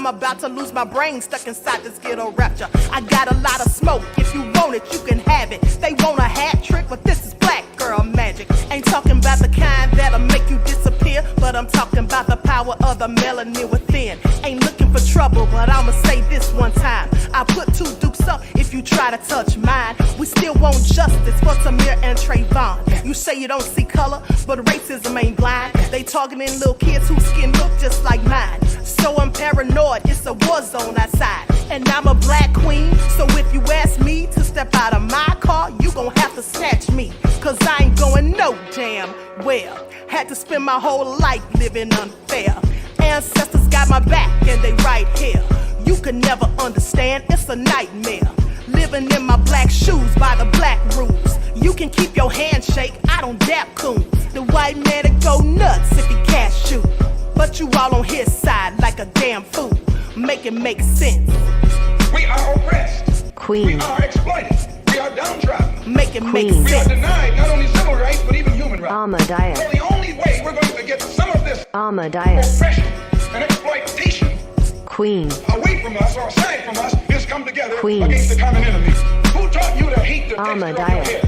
I'm about to lose my brain stuck inside this ghetto rapture. I got a lot of smoke. If you want it, you can have it. They want a hat trick, but this is black girl magic. Ain't talking about the kind that'll make you disappear, but I'm talking about the power of the melanin within. Ain't looking for trouble, but I'ma say this one time. I put two dukes up if you try to touch mine. We still want justice for Samir and Trayvon. You say you don't see color, but racism ain't blind. They targeting little kids whose skin look just like mine. So I'm paranoid, it's a war zone outside. And I'm a black queen, so if you ask me to step out of my car, you gon' have to snatch me. Cause I ain't going no damn well. Had to spend my whole life living unfair. Ancestors got my back and they right here. You can never understand, it's a nightmare. Living in my black shoes by the black rules. You can keep your handshake, I don't dap coons. The white man to go nuts if he can't shoot. But you all on his side like a damn fool. Make it make sense. We are oppressed. Queen. We are exploited. We are downtrodden. Make it make sense. We are denied not only civil rights, but even human rights. Ahmadiyyah. So the only way we're going to get some of this Ahmadiyyah. oppression and exploitation Queen. away from us or aside from us is come together Queen. against the common enemy. Who taught you to hate the texture of your Ahmadiyyah. hair?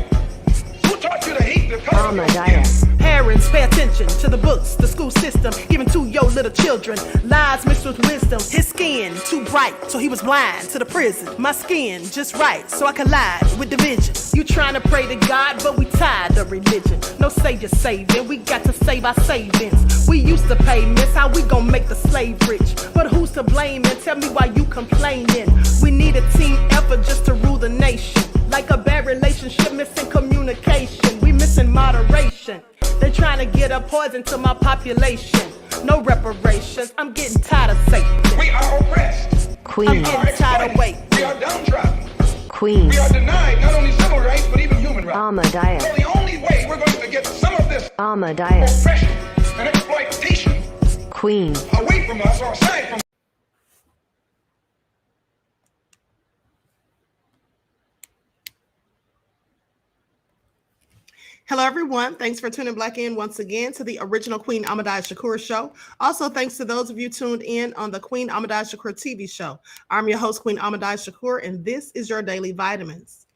Who taught you to hate the color of your skin? Ahmadiyyah. Parents, pay attention to the books, the school system, even to your little children. Lies mixed with wisdom. His skin too bright, so he was blind to the prison. My skin just right, so I collide with division. You trying to pray to God, but we tired of religion. No savior saving, we got to save our savings. We used to pay miss, how we gon' make the slave rich? But who's to blame, and tell me why you complaining? We need a team effort just to rule the nation. Like a bad relationship, missing communication. We missing moderation. They trying to get a poison to my population. No reparations. I'm getting tired of Satan. We are oppressed. Queen. I'm getting tired of waiting. We are downtrodden. Queen. We are denied not only civil rights, but even human rights. Ahmadiyyah. So the only way we're going to get some of this Ahmadiyyah. oppression and exploitation Queen. away from us or aside from us. Hello, everyone. Thanks for tuning back in once again to the original Queen Ahmadiyyah Shakur show. Also, thanks to those of you tuned in on the Queen Ahmadiyyah Shakur TV show. I'm your host, Queen Ahmadiyyah Shakur, and this is your Daily Vitamins.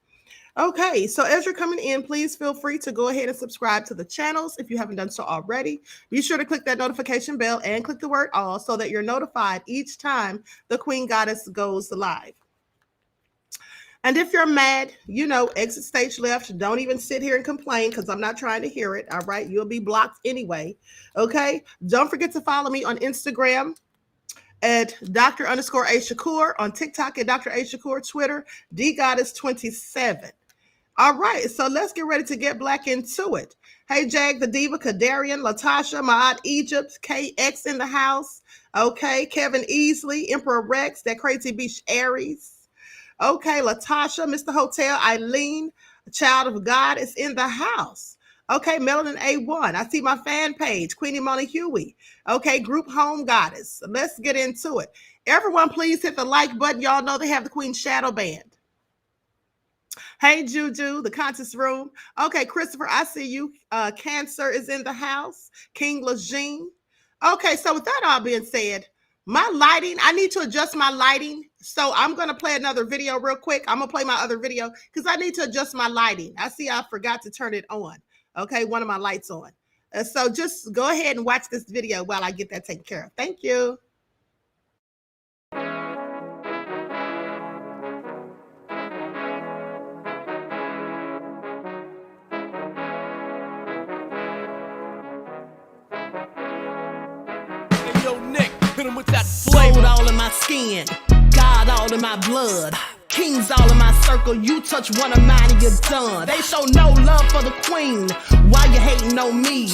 Okay, so as you're coming in, please feel free to go ahead and subscribe to the channels if you haven't done so already. Be sure to click that notification bell and click the word all so that you're notified each time the Queen Goddess goes live. And if you're mad, you know, exit stage left. Don't even sit here and complain because I'm not trying to hear it. All right. You'll be blocked anyway. Okay. Don't forget to follow me on Instagram at Dr._A_Shakur, on TikTok at Dr. A Shakur, Twitter, DGoddess27. All right. So let's get ready to get black into it. Hey, Jag, the Diva, Kadarian, Latasha, Maad Egypt, KX in the house. Okay. Kevin Easley, Emperor Rex, that crazy beach Aries. Okay, Latasha, Mr. Hotel, Eileen, Child of God is in the house. Okay, Melanin A1. I see my fan page, Queenie Money Huey. Okay, Group Home Goddess. Let's get into it. Everyone, please hit the like button. Y'all know they have the Queen Shadow Band. Hey, Juju, the Conscious Room. Okay, Christopher, I see you. Cancer is in the house. King Lejeune. Okay, so with that all being said, My lighting, I need to adjust my lighting. So I'm going to play another video real quick. I'm going to play my other video because I need to adjust my lighting. I see I forgot to turn it on. Okay, one of my lights on. So just go ahead and watch this video while I get that taken care of. Thank you. Yo, Nick, hit him with that flavor. Gold all in my skin, God all in my blood. Kings all in my circle, you touch one of mine and you're done. They show no love for the queen, why you hating on me?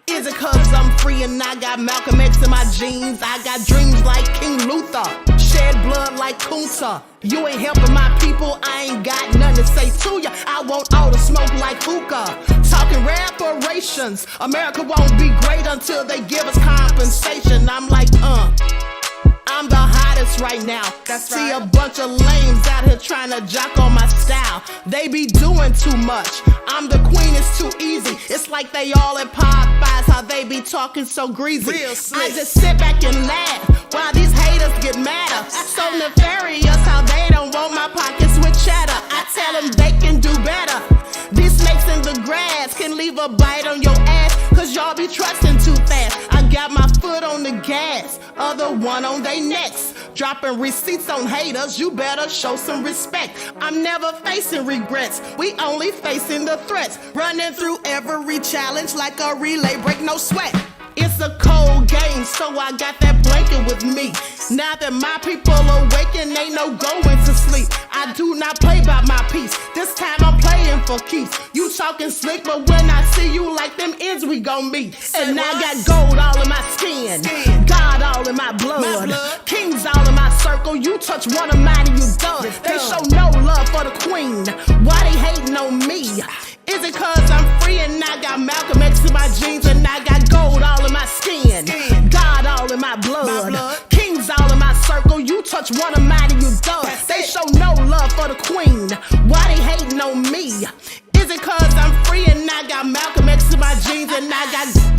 Is it cause I'm free and I got Malcolm X in my jeans? I got dreams like King Luther, shed blood like Kunta. You ain't helping my people, I ain't got nothing to say to ya. I want all the smoke like hookah. Talking reparations, America won't be great until they give us compensation. I'm like, I'm the hottest right now. That's See right. a bunch of lames out here trying to jock on my style. They be doing too much. I'm the queen, it's too easy. It's like they all at Popeyes, how they be talking so greasy. Real slick. I just sit back and laugh while these haters get madder. So nefarious how they don't want my pockets with cheddar. I tell them they can do better. These snakes in the grass can leave a bite on your ass, cause y'all be trusting too fast. I got my foot on the gas, other one on they necks. Dropping receipts on haters, you better show some respect. I'm never facing regrets, we only facing the threats. Running through every challenge like a relay, break no sweat. It's a cold game, so I got that blanket with me. Now that my people awaken, ain't no going to sleep. I do not play by my piece, this time I'm playing for keeps. You talking slick, but when I see you like them ends, we gon' meet. And I got gold all in my skin, God all in my blood. Kings all in my circle, you touch one of mine and you done. They show no love for the queen, why they hating on me? Is it cause I'm free and I got Malcolm X in my jeans and I got gold all in my skin, God all in my blood. Kings all in my circle, you touch one of mine and you done. They show no love for the queen, why they hating on me? Is it cause I'm free and I got Malcolm X in my jeans and I got...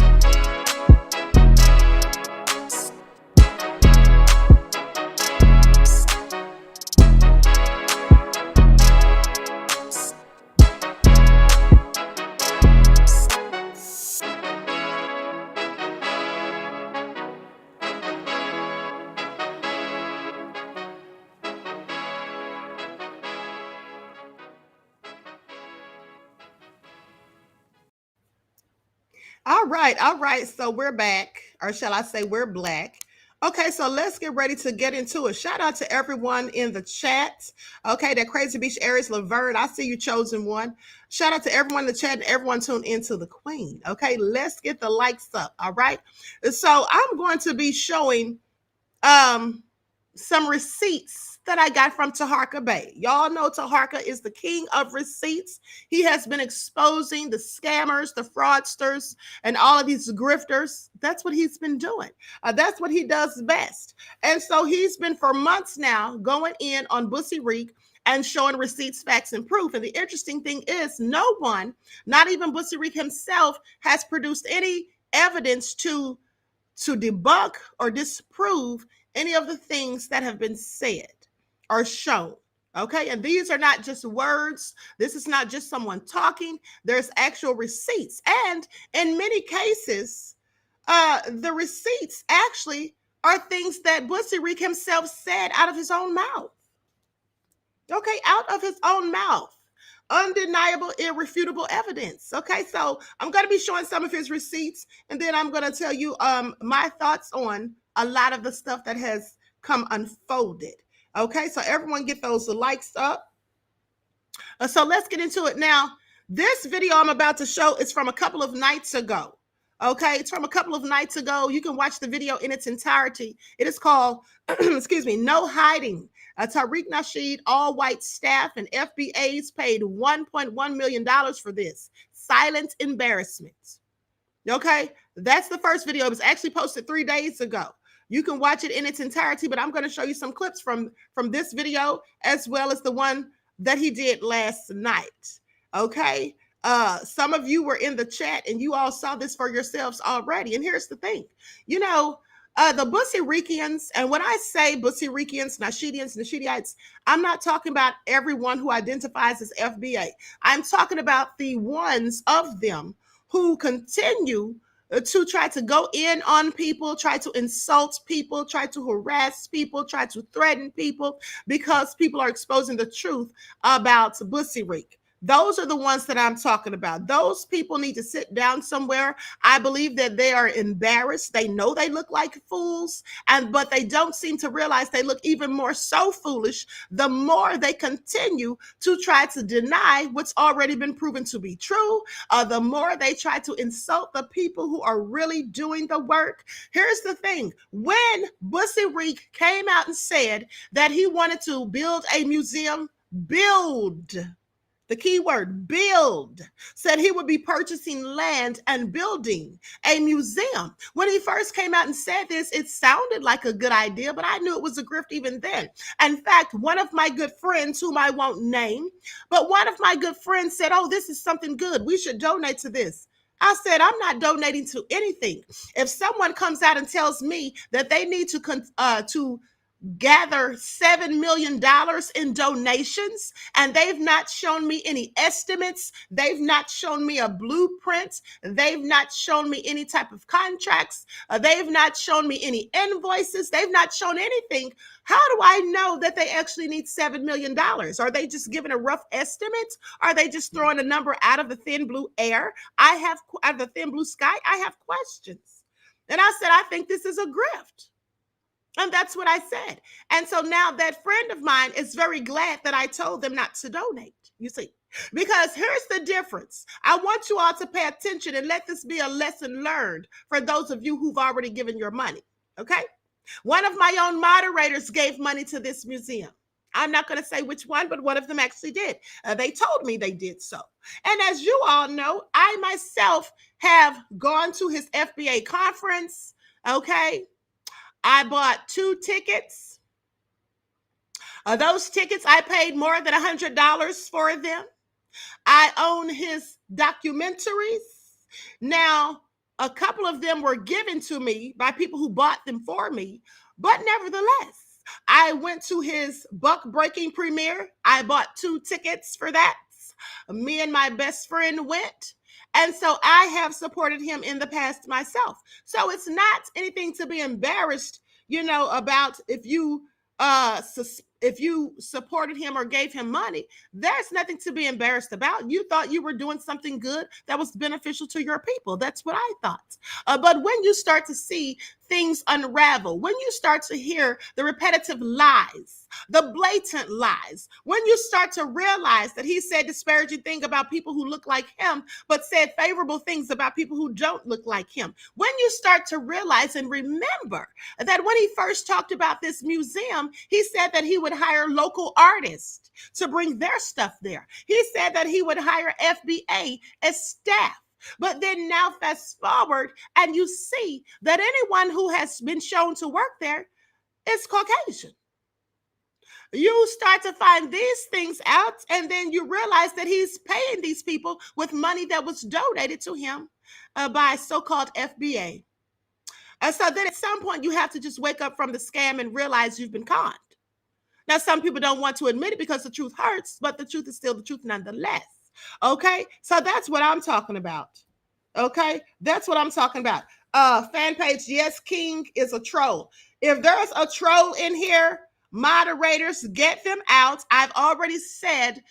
All right. So we're back, or shall I say we're black. Okay, so let's get ready to get into it. Shout out to everyone in the chat. Okay, that Crazy Beach Aries Laverne, I see you, chosen one. Shout out to everyone in the chat and everyone tuned into the queen. Okay, let's get the likes up. All right. So I'm going to be showing some receipts that I got from Taharka Bey. Y'all know Taharka is the king of receipts. He has been exposing the scammers, the fraudsters, and all of these grifters. That's what he's been doing. That's what he does best. And so he's been for months now going in on Bussy Reek and showing receipts, facts, and proof. And the interesting thing is no one, not even Bussy Reek himself, has produced any evidence to debunk or disprove any of the things that have been said or shown. Okay, and these are not just words. This is not just someone talking. There's actual receipts. And in many cases, the receipts actually are things that Bussy Reek himself said out of his own mouth. Okay, out of his own mouth. Undeniable, irrefutable evidence. Okay, so I'm going to be showing some of his receipts, and then I'm going to tell you my thoughts on a lot of the stuff that has come unfolded. Okay, so everyone get those likes up. So let's get into it now. This video I'm about to show is from a couple of nights ago. Okay, it's from a couple of nights ago. You can watch the video in its entirety. It is called, excuse me, No Hiding. Tariq Nasheed, all-white staff and FBAs paid $1.1 million for this. Silent embarrassment. Okay, that's the first video. It was actually posted 3 days ago. You can watch it in its entirety, but I'm going to show you some clips from this video as well as the one that he did last night. Okay, some of you were in the chat and you all saw this for yourselves already. And here's the thing, you know, The Bussy-Rikians, and when I say Bussy-Rikians, Nasheedians, I'm not talking about everyone who identifies as FBA. I'm talking about the ones of them who continue to try to go in on people, try to insult people, try to harass people, try to threaten people because people are exposing the truth about Bussy-Rik. Those are the ones that I'm talking about. Those people need to sit down somewhere. I believe that they are embarrassed. They know they look like fools, but they don't seem to realize they look even more so foolish the more they continue to try to deny what's already been proven to be true. The more they try to insult the people who are really doing the work. Here's the thing. When Bussy-Rik came out and said that he wanted to build a museum, the key word, build, said he would be purchasing land and building a museum. When he first came out and said this, it sounded like a good idea, but I knew it was a grift even then. In fact, one of my good friends, whom I won't name, but one of my good friends said, oh, this is something good. We should donate to this. I said, I'm not donating to anything. If someone comes out and tells me that they need to gather $7 million in donations, and they've not shown me any estimates, they've not shown me a blueprint, they've not shown me any type of contracts, they've not shown me any invoices, they've not shown anything. How do I know that they actually need $7 million? Are they just giving a rough estimate? Are they just throwing a number out of the thin blue air? Out of the thin blue sky? I have questions. And I said, I think this is a grift. And that's what I said. And so now that friend of mine is very glad that I told them not to donate, you see, because here's the difference. I want you all to pay attention and let this be a lesson learned for those of you who've already given your money, okay? One of my own moderators gave money to this museum. I'm not going to say which one, but one of them actually did. They told me they did so. And as you all know, I myself have gone to his FBA conference, okay? I bought 2 tickets. Those tickets, I paid more than $100 for them. I own his documentaries. Now, a couple of them were given to me by people who bought them for me, but nevertheless, I went to his buck breaking premiere. I bought 2 tickets for that. Me and my best friend went. And so I have supported him in the past myself. So it's not anything to be embarrassed, about if you supported him or gave him money. There's nothing to be embarrassed about. You thought you were doing something good that was beneficial to your people. That's what I thought. But when you start to see things unravel, when you start to hear the repetitive lies, the blatant lies, when you start to realize that he said disparaging things about people who look like him, but said favorable things about people who don't look like him, when you start to realize and remember that when he first talked about this museum, he said that he would hire local artists to bring their stuff there. He said that he would hire FBA as staff. But then now fast forward and you see that anyone who has been shown to work there is Caucasian. You start to find these things out, and then you realize that he's paying these people with money that was donated to him by so-called FBA. So then at some point you have to just wake up from the scam and realize you've been conned. Now, some people don't want to admit it because the truth hurts, but the truth is still the truth nonetheless. Okay, so that's what I'm talking about. Okay, that's what I'm talking about. Fan page, yes, King is a troll. If there's a troll in here, moderators, get them out. I've already said,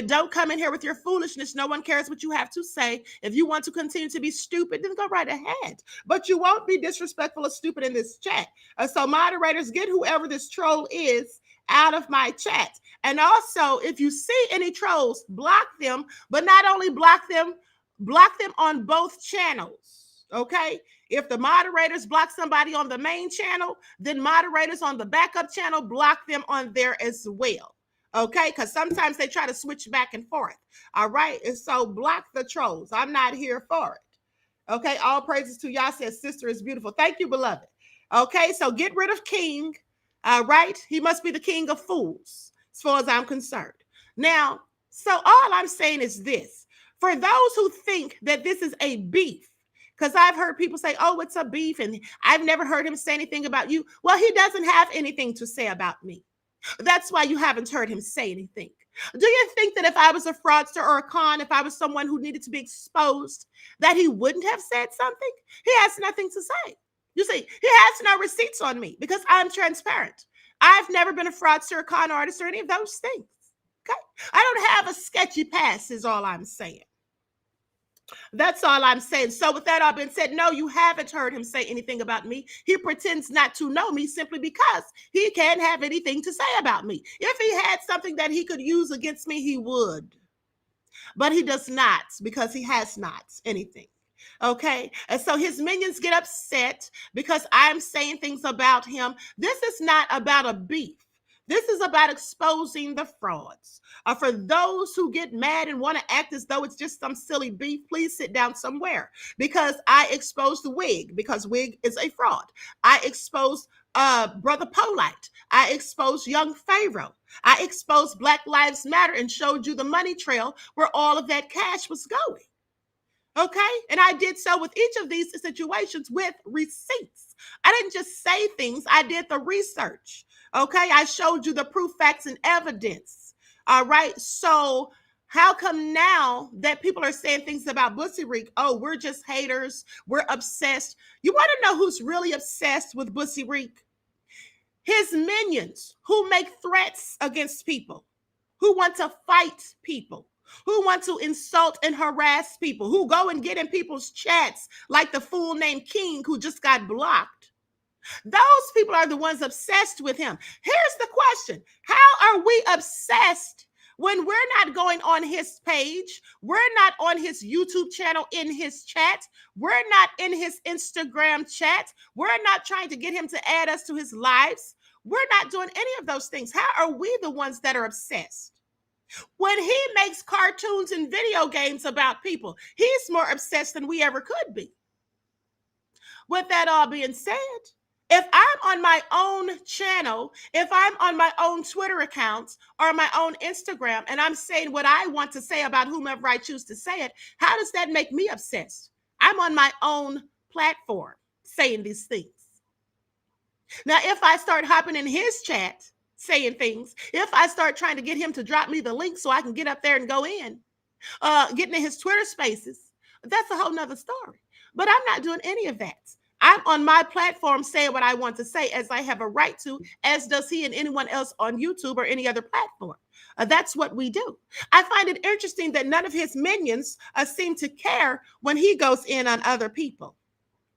don't come in here with your foolishness. No one cares what you have to say. If you want to continue to be stupid, then go right ahead. But you won't be disrespectful or stupid in this chat. So moderators, get whoever this troll is out of my chat. And also, if you see any trolls, block them, but not only block them on both channels, okay? If the moderators block somebody on the main channel, then moderators on the backup channel block them on there as well, okay? Because sometimes they try to switch back and forth, all right? And so block the trolls. I'm not here for it, okay? All praises to Yah, says sister is beautiful. Thank you, beloved. Okay, so get rid of King. Right? He must be the king of fools, as far as I'm concerned. Now, so all I'm saying is this. For those who think that this is a beef, Because I've heard people say, oh, it's a beef, and I've never heard him say anything about you. Well, he doesn't have anything to say about me. That's why you haven't heard him say anything. Do you think that if I was a fraudster or a con, if I was someone who needed to be exposed, that he wouldn't have said something? He has nothing to say. You see, he has no receipts on me because I'm transparent. I've never been a fraudster, a con artist, or any of those things. Okay? I don't have a sketchy past, is all I'm saying. That's all I'm saying. So with that all being said, no, you haven't heard him say anything about me. He pretends not to know me simply because he can't have anything to say about me. If he had something that he could use against me, he would. But he does not, because he has not anything. Okay. And so his minions get upset because I'm saying things about him. This is not about a beef. This is about exposing the frauds. For those who get mad and want to act as though it's just some silly beef, please sit down somewhere, because I exposed the wig, because wig is a fraud. I exposed Brother Polite. I exposed young Pharaoh. I exposed Black Lives Matter and showed you the money trail where all of that cash was going. Okay. And I did so with each of these situations with receipts. I didn't just say things. I did the research. Okay. I showed you the proof, facts, and evidence. All right. So how come now that people are saying things about Bussy Reek? Oh, we're just haters. We're obsessed. You want to know who's really obsessed with Bussy Reek? His minions, who make threats against people, who want to fight people, who want to insult and harass people, who go and get in people's chats like the fool named King who just got blocked. Those people are the ones obsessed with him. Here's the question. How are we obsessed when we're not going on his page? We're not on his YouTube channel in his chat. We're not in his Instagram chat. We're not trying to get him to add us to his lives. We're not doing any of those things. How are we the ones that are obsessed? When he makes cartoons and video games about people, he's more obsessed than we ever could be. With that all being said, if I'm on my own channel, if I'm on my own Twitter account or my own Instagram, and I'm saying what I want to say about whomever I choose to say it, how does that make me obsessed? I'm on my own platform saying these things. Now, if I start hopping in his chat, saying things, if I start trying to get him to drop me the link so I can get up there and go in, getting in his Twitter spaces, that's a whole nother story. But I'm not doing any of that. I'm on my platform saying what I want to say, as I have a right to, as does he and anyone else on YouTube or any other platform. That's what we do. I find it interesting that none of his minions seem to care when he goes in on other people.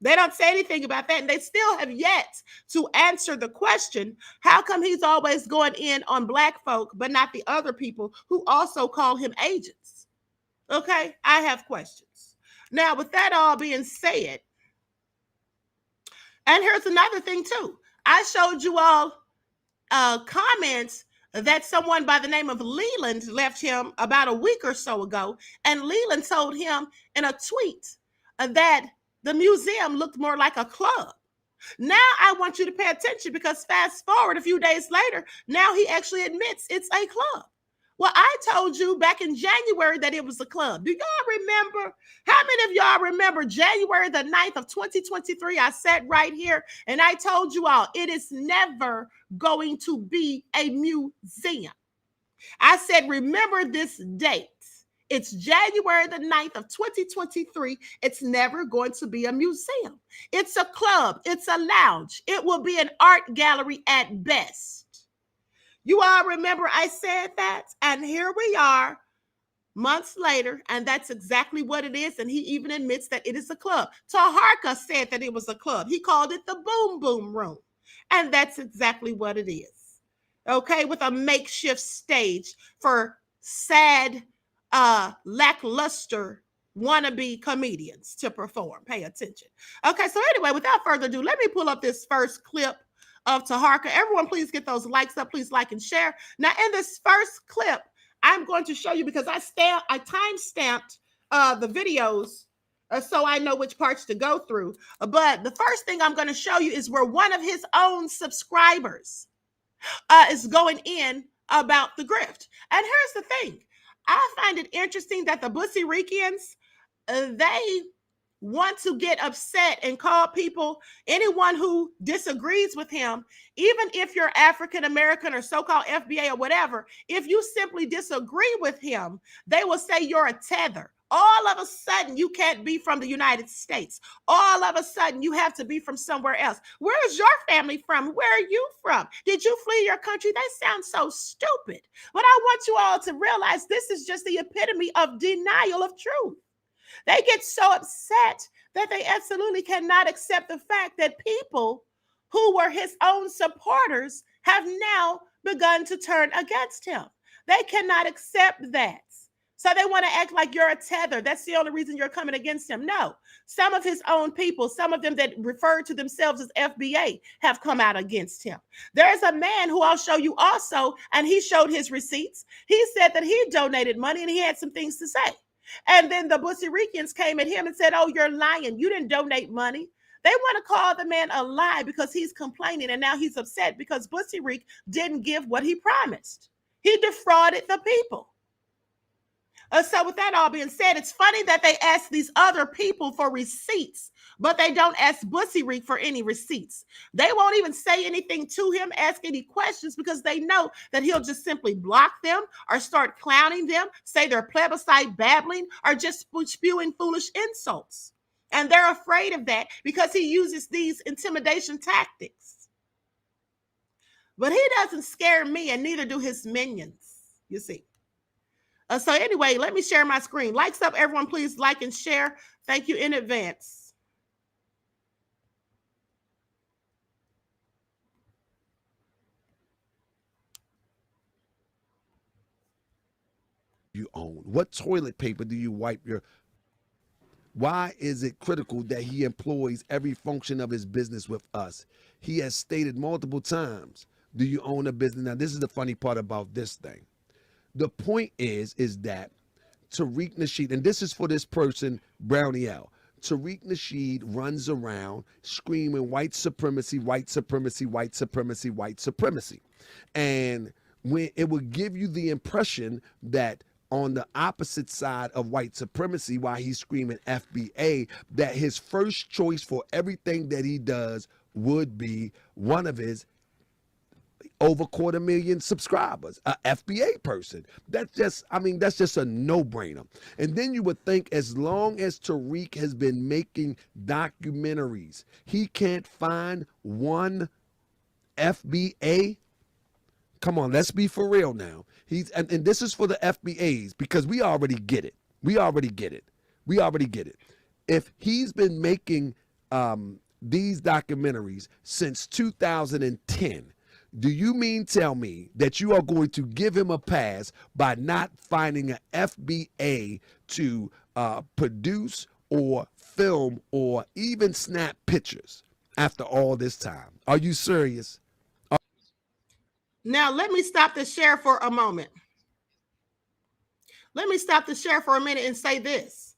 They don't say anything about that, and they still have yet to answer the question, how come he's always going in on Black folk, but not the other people who also call him agents? Okay, I have questions. Now, with that all being said, and here's another thing too. I showed you all comments that someone by the name of Leland left him about a week or so ago, and Leland told him in a tweet that the museum looked more like a club. Now I want you to pay attention, because fast forward a few days later, now he actually admits it's a club. Well, I told you back in January that it was a club. Do y'all remember? How many of y'all remember January the 9th of 2023? I sat right here and I told you all, it is never going to be a museum. I said, remember this date. It's January the 9th of 2023. It's never going to be a museum. It's a club. It's a lounge. It will be an art gallery at best. You all remember I said that? And here we are months later, and that's exactly what it is. And he even admits that it is a club. Taharka said that it was a club. He called it the Boom Boom Room. And that's exactly what it is. Okay, with a makeshift stage for sad, lackluster wannabe comedians to perform. Pay attention. Okay, so anyway, without further ado, let me pull up this first clip of Taharka. Everyone, please get those likes up. Please like and share. Now, in this first clip, I'm going to show you, because I time-stamped the videos so I know which parts to go through. But the first thing I'm going to show you is where one of his own subscribers is going in about the grift. And here's the thing. I find it interesting that the Bussy Reekians, they want to get upset and call people, anyone who disagrees with him, even if you're African American or so-called FBA or whatever, if you simply disagree with him, they will say you're a tether. All of a sudden, you can't be from the United States. All of a sudden, you have to be from somewhere else. Where is your family from? Where are you from? Did you flee your country? That sounds so stupid. But I want you all to realize this is just the epitome of denial of truth. They get so upset that they absolutely cannot accept the fact that people who were his own supporters have now begun to turn against him. They cannot accept that. So they want to act like you're a tether. That's the only reason you're coming against him. No, some of his own people, some of them that refer to themselves as FBA, have come out against him. There's a man who I'll show you also, and he showed his receipts. He said that he donated money and he had some things to say. And then the Puerto Ricans came at him and said, oh, you're lying. You didn't donate money. They want to call the man a lie because he's complaining, and now he's upset because Puerto Rico didn't give what he promised. He defrauded the people. So with that all being said, it's funny that they ask these other people for receipts, but they don't ask Bussirik for any receipts. They won't even say anything to him, ask any questions, because they know that he'll just simply block them or start clowning them, say they're plebiscite babbling, or just spewing foolish insults. And they're afraid of that because he uses these intimidation tactics. But he doesn't scare me, and neither do his minions, you see. So anyway, let me share my screen. Likes up, everyone. Please like and share. Thank you in advance. You own? What toilet paper do you wipe your? Why is it critical that he employs every function of his business with us? He has stated multiple times, do you own a business? Now, this is the funny part about this thing. The point is that Tariq Nasheed, and this is for this person, Brownie L. Tariq Nasheed runs around screaming white supremacy, white supremacy, white supremacy, white supremacy. And when it will give you the impression that on the opposite side of white supremacy, while he's screaming FBA, that his first choice for everything that he does would be one of his over 250,000 subscribers, a FBA person. That's just a no-brainer. And then you would think, as long as Tariq has been making documentaries, he can't find one FBA. Come on, let's be for real now. And this is for the FBAs, because we already get it. We already get it. If he's been making these documentaries since 2010, do you mean tell me that you are going to give him a pass by not finding an FBA to produce or film or even snap pictures after all this time? Are you serious? Now, let me stop the share for a moment. Let me stop the share for a minute and say this.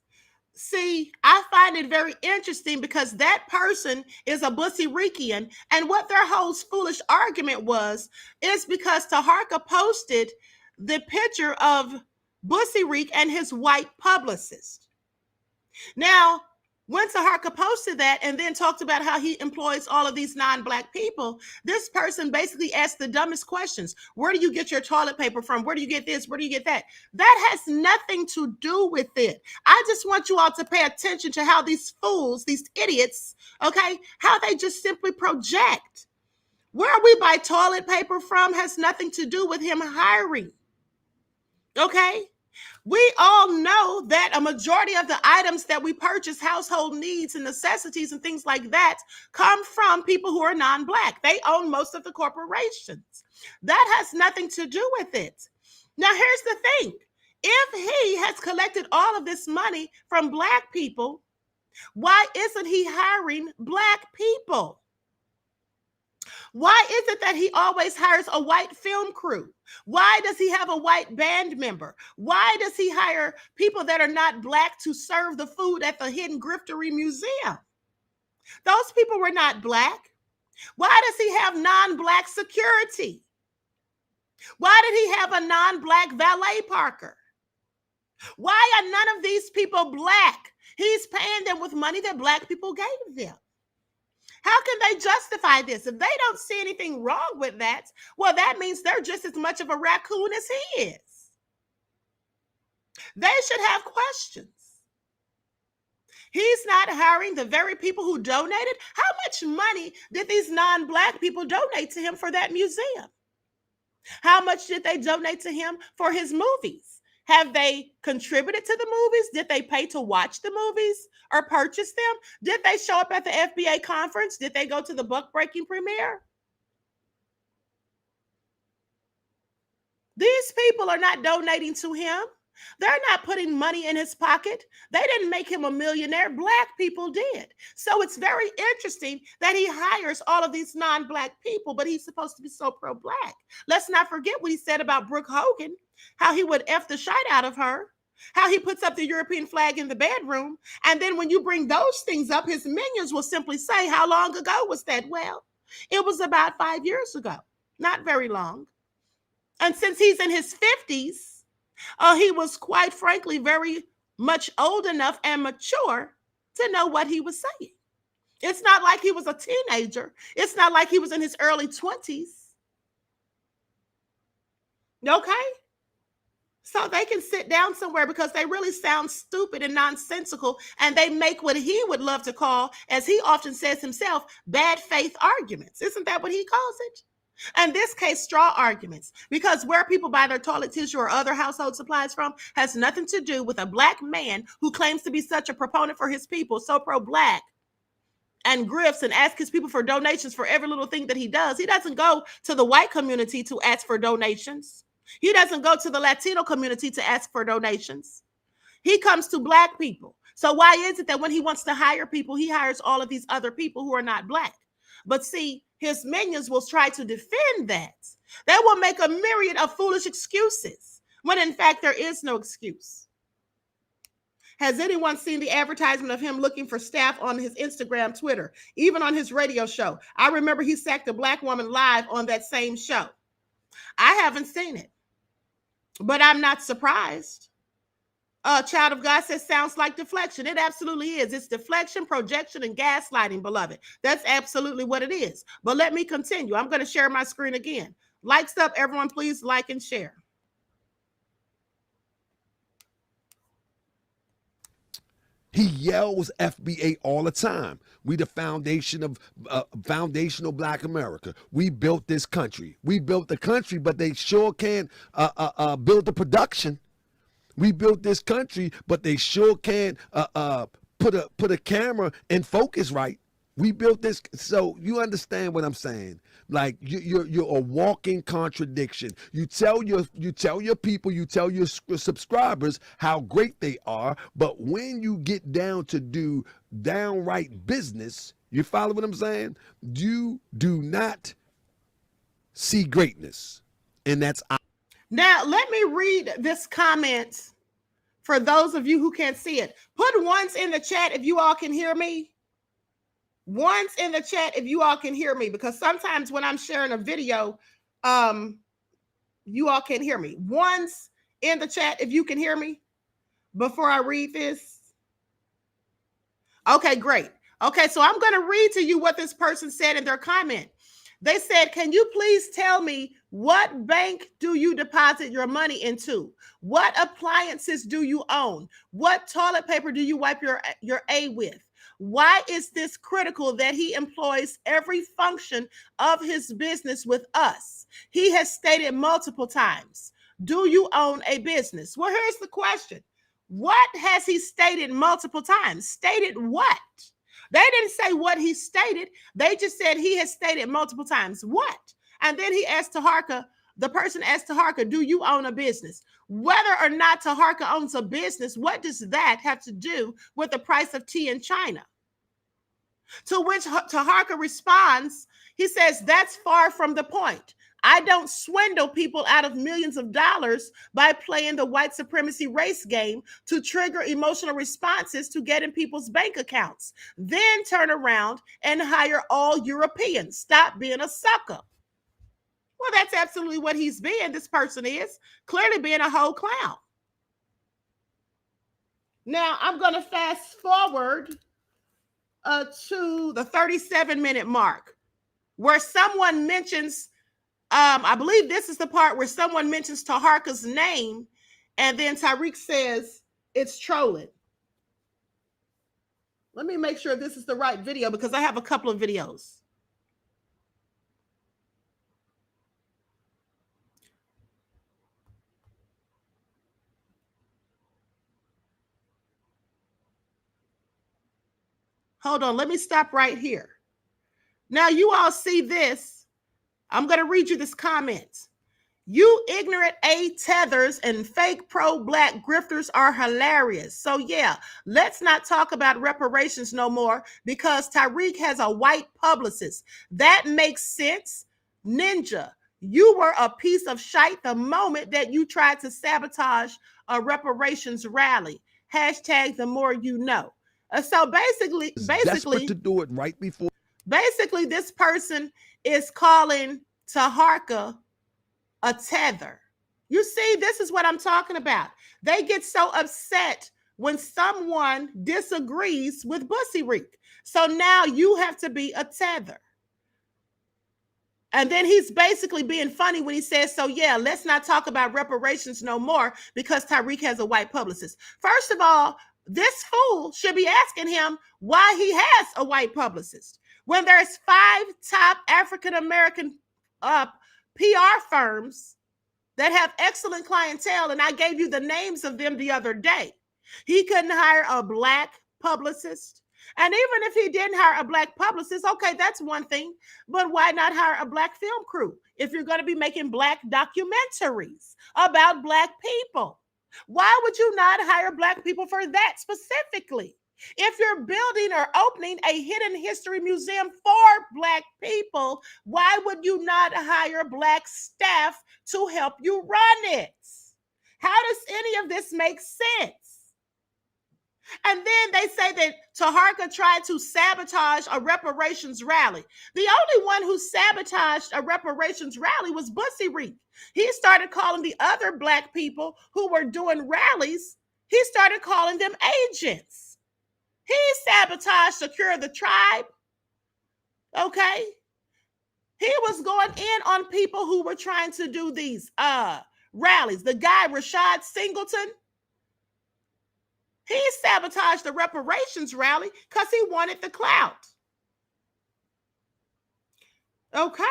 See, I find it very interesting because that person is a Puerto Rican, and what their whole foolish argument was is because Taharka posted the picture of Puerto Rico and his white publicist. Now, when Taharka posted that and then talked about how he employs all of these non-black people, this person basically asked the dumbest questions. Where do you get your toilet paper from? Where do you get this? Where do you get that? That has nothing to do with it. I just want you all to pay attention to how these fools, these idiots, okay, how they just simply project. Where we buy toilet paper from has nothing to do with him hiring, okay? We all know that a majority of the items that we purchase, household needs and necessities and things like that, come from people who are non-black. They own most of the corporations. That has nothing to do with it. Now, here's the thing. If he has collected all of this money from black people, why isn't he hiring black people? Why is it that he always hires a white film crew? Why does he have a white band member? Why does he hire people that are not black to serve the food at the Hidden Griftery Museum? Those people were not black. Why does he have non-black security? Why did he have a non-black valet parker? Why are none of these people black? He's paying them with money that black people gave them. How can they justify this? If they don't see anything wrong with that, well, that means they're just as much of a raccoon as he is. They should have questions. He's not hiring the very people who donated. How much money did these non-black people donate to him for that museum? How much did they donate to him for his movies? Have they contributed to the movies? Did they pay to watch the movies or purchase them? Did they show up at the FBA conference? Did they go to the book-breaking premiere? These people are not donating to him. They're not putting money in his pocket. They didn't make him a millionaire. Black people did. So it's very interesting that he hires all of these non-black people, but he's supposed to be so pro-black. Let's not forget what he said about Brooke Hogan, how he would F the shite out of her, how he puts up the European flag in the bedroom. And then when you bring those things up, his minions will simply say, how long ago was that? Well, it was about 5 years ago, not very long. And since he's in his 50s, he was quite frankly very much old enough and mature to know what he was saying. It's not like he was a teenager. It's not like he was in his early 20s. Okay? So they can sit down somewhere because they really sound stupid and nonsensical, and they make what he would love to call, as he often says himself, bad faith arguments. Isn't that what he calls it? In this case, straw arguments, because where people buy their toilet tissue or other household supplies from has nothing to do with a black man who claims to be such a proponent for his people, so pro-black, and grifts and asks his people for donations for every little thing that he does. He doesn't go to the white community to ask for donations. He doesn't go to the Latino community to ask for donations. He comes to black people. So why is it that when he wants to hire people, he hires all of these other people who are not black? But see, his minions will try to defend that. They will make a myriad of foolish excuses when in fact there is no excuse. Has anyone seen the advertisement of him looking for staff on his Instagram, Twitter, even on his radio show? I remember he sacked a black woman live on that same show. I haven't seen it, but I'm not surprised. Child of God says, sounds like deflection. It absolutely is. It's deflection, projection, and gaslighting, beloved. That's absolutely what it is. But let me continue. I'm going to share my screen again. Likes up, everyone, please like and share. He yells FBA all the time. We the foundation of foundational Black America. We built this country. We built the country, but they sure can't build the production. We built this country, but they sure can't put a camera in focus right. We built this, so you understand what I'm saying. Like you're a walking contradiction. You tell your people, you tell your subscribers how great they are, but when you get down to do downright business, you follow what I'm saying? You do not see greatness, and that's. Now, let me read this comment for those of you who can't see it. Put ones in the chat if you all can hear me. Ones in the chat if you all can hear me, because sometimes when I'm sharing a video, you all can't hear me. Ones in the chat if you can hear me before I read this. Okay, great. Okay, so I'm going to read to you what this person said in their comment. They said, can you please tell me what bank do you deposit your money into? What appliances do you own? What toilet paper do you wipe your A with? Why is this critical that he employs every function of his business with us? He has stated multiple times, do you own a business? Well, here's the question. What has he stated multiple times? Stated what? They didn't say what he stated. They just said he has stated multiple times. What? And then he asked Taharka, the person asked Taharka, do you own a business? Whether or not Taharka owns a business, what does that have to do with the price of tea in China? To which Taharka responds, he says, that's far from the point. I don't swindle people out of millions of dollars by playing the white supremacy race game to trigger emotional responses to get in people's bank accounts, then turn around and hire all Europeans. Stop being a sucker. Well, that's absolutely what he's being. This person is clearly being a whole clown. Now I'm going to fast forward to the 37-minute mark where someone mentions, I believe this is the part where someone mentions Taharka's name, and then Tariq says it's trolling. Let me make sure this is the right video because I have a couple of videos. Hold on, let me stop right here. Now you all see this. I'm going to read you this comment. You ignorant A-tethers and fake pro-black grifters are hilarious. So yeah, let's not talk about reparations no more because Tariq has a white publicist. That makes sense. Ninja, you were a piece of shite the moment that you tried to sabotage a reparations rally. Hashtag the more you know. So basically, desperate to do it right before. Basically, this person is calling Taharka a tether. You see, this is what I'm talking about. They get so upset when someone disagrees with Bussy Reek. So now you have to be a tether. And then he's basically being funny when he says, so yeah, let's not talk about reparations no more because Tariq has a white publicist. First of all, this fool should be asking him why he has a white publicist. When there's 5 top African-American PR firms that have excellent clientele, and I gave you the names of them the other day. He couldn't hire a black publicist. And even if he didn't hire a black publicist, okay, that's one thing. But why not hire a black film crew if you're going to be making black documentaries about black people? Why would you not hire black people for that specifically? If you're building or opening a hidden history museum for black people, why would you not hire black staff to help you run it? How does any of this make sense? And then they say that Taharka tried to sabotage a reparations rally. The only one who sabotaged a reparations rally was Bussy Reek. He started calling the other black people who were doing rallies, he started calling them agents. He sabotaged Secure the Tribe. Okay. He was going in on people who were trying to do these rallies. The guy, Rashad Singleton, he sabotaged the reparations rally because he wanted the clout. Okay.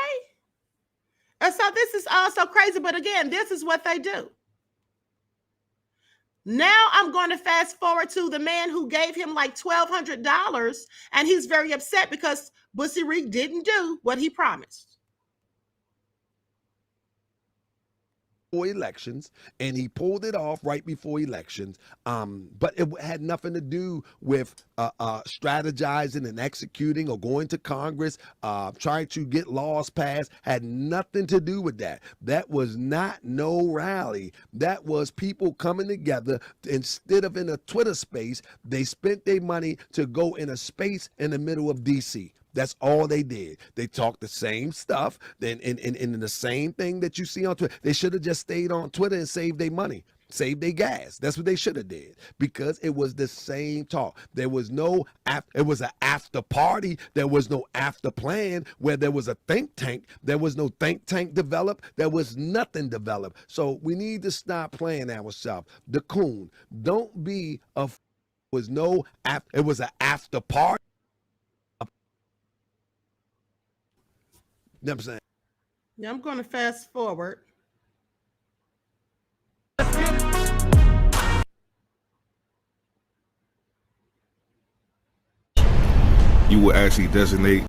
And so this is also crazy. But again, this is what they do. Now I'm going to fast forward to the man who gave him like $1,200, and he's very upset because Bussy Reek didn't do what he promised. Elections, and he pulled it off right before elections, but it had nothing to do with strategizing and executing or going to Congress, trying to get laws passed. Had nothing to do with that. That was not no rally. That was people coming together. Instead of in a Twitter space, they spent their money to go in a space in the middle of DC. That's all they did. They talked the same stuff, then in the same thing that you see on Twitter. They should have just stayed on Twitter and saved their money, saved their gas. That's what they should have did, because it was the same talk. There was no it was an after party. There was no after plan where there was a think tank. There was no think tank developed. There was nothing developed. So we need to stop playing ourselves. The coon, don't be a was no it was an after party. You know what I'm saying? Yeah, I'm going to fast forward. You will actually designate.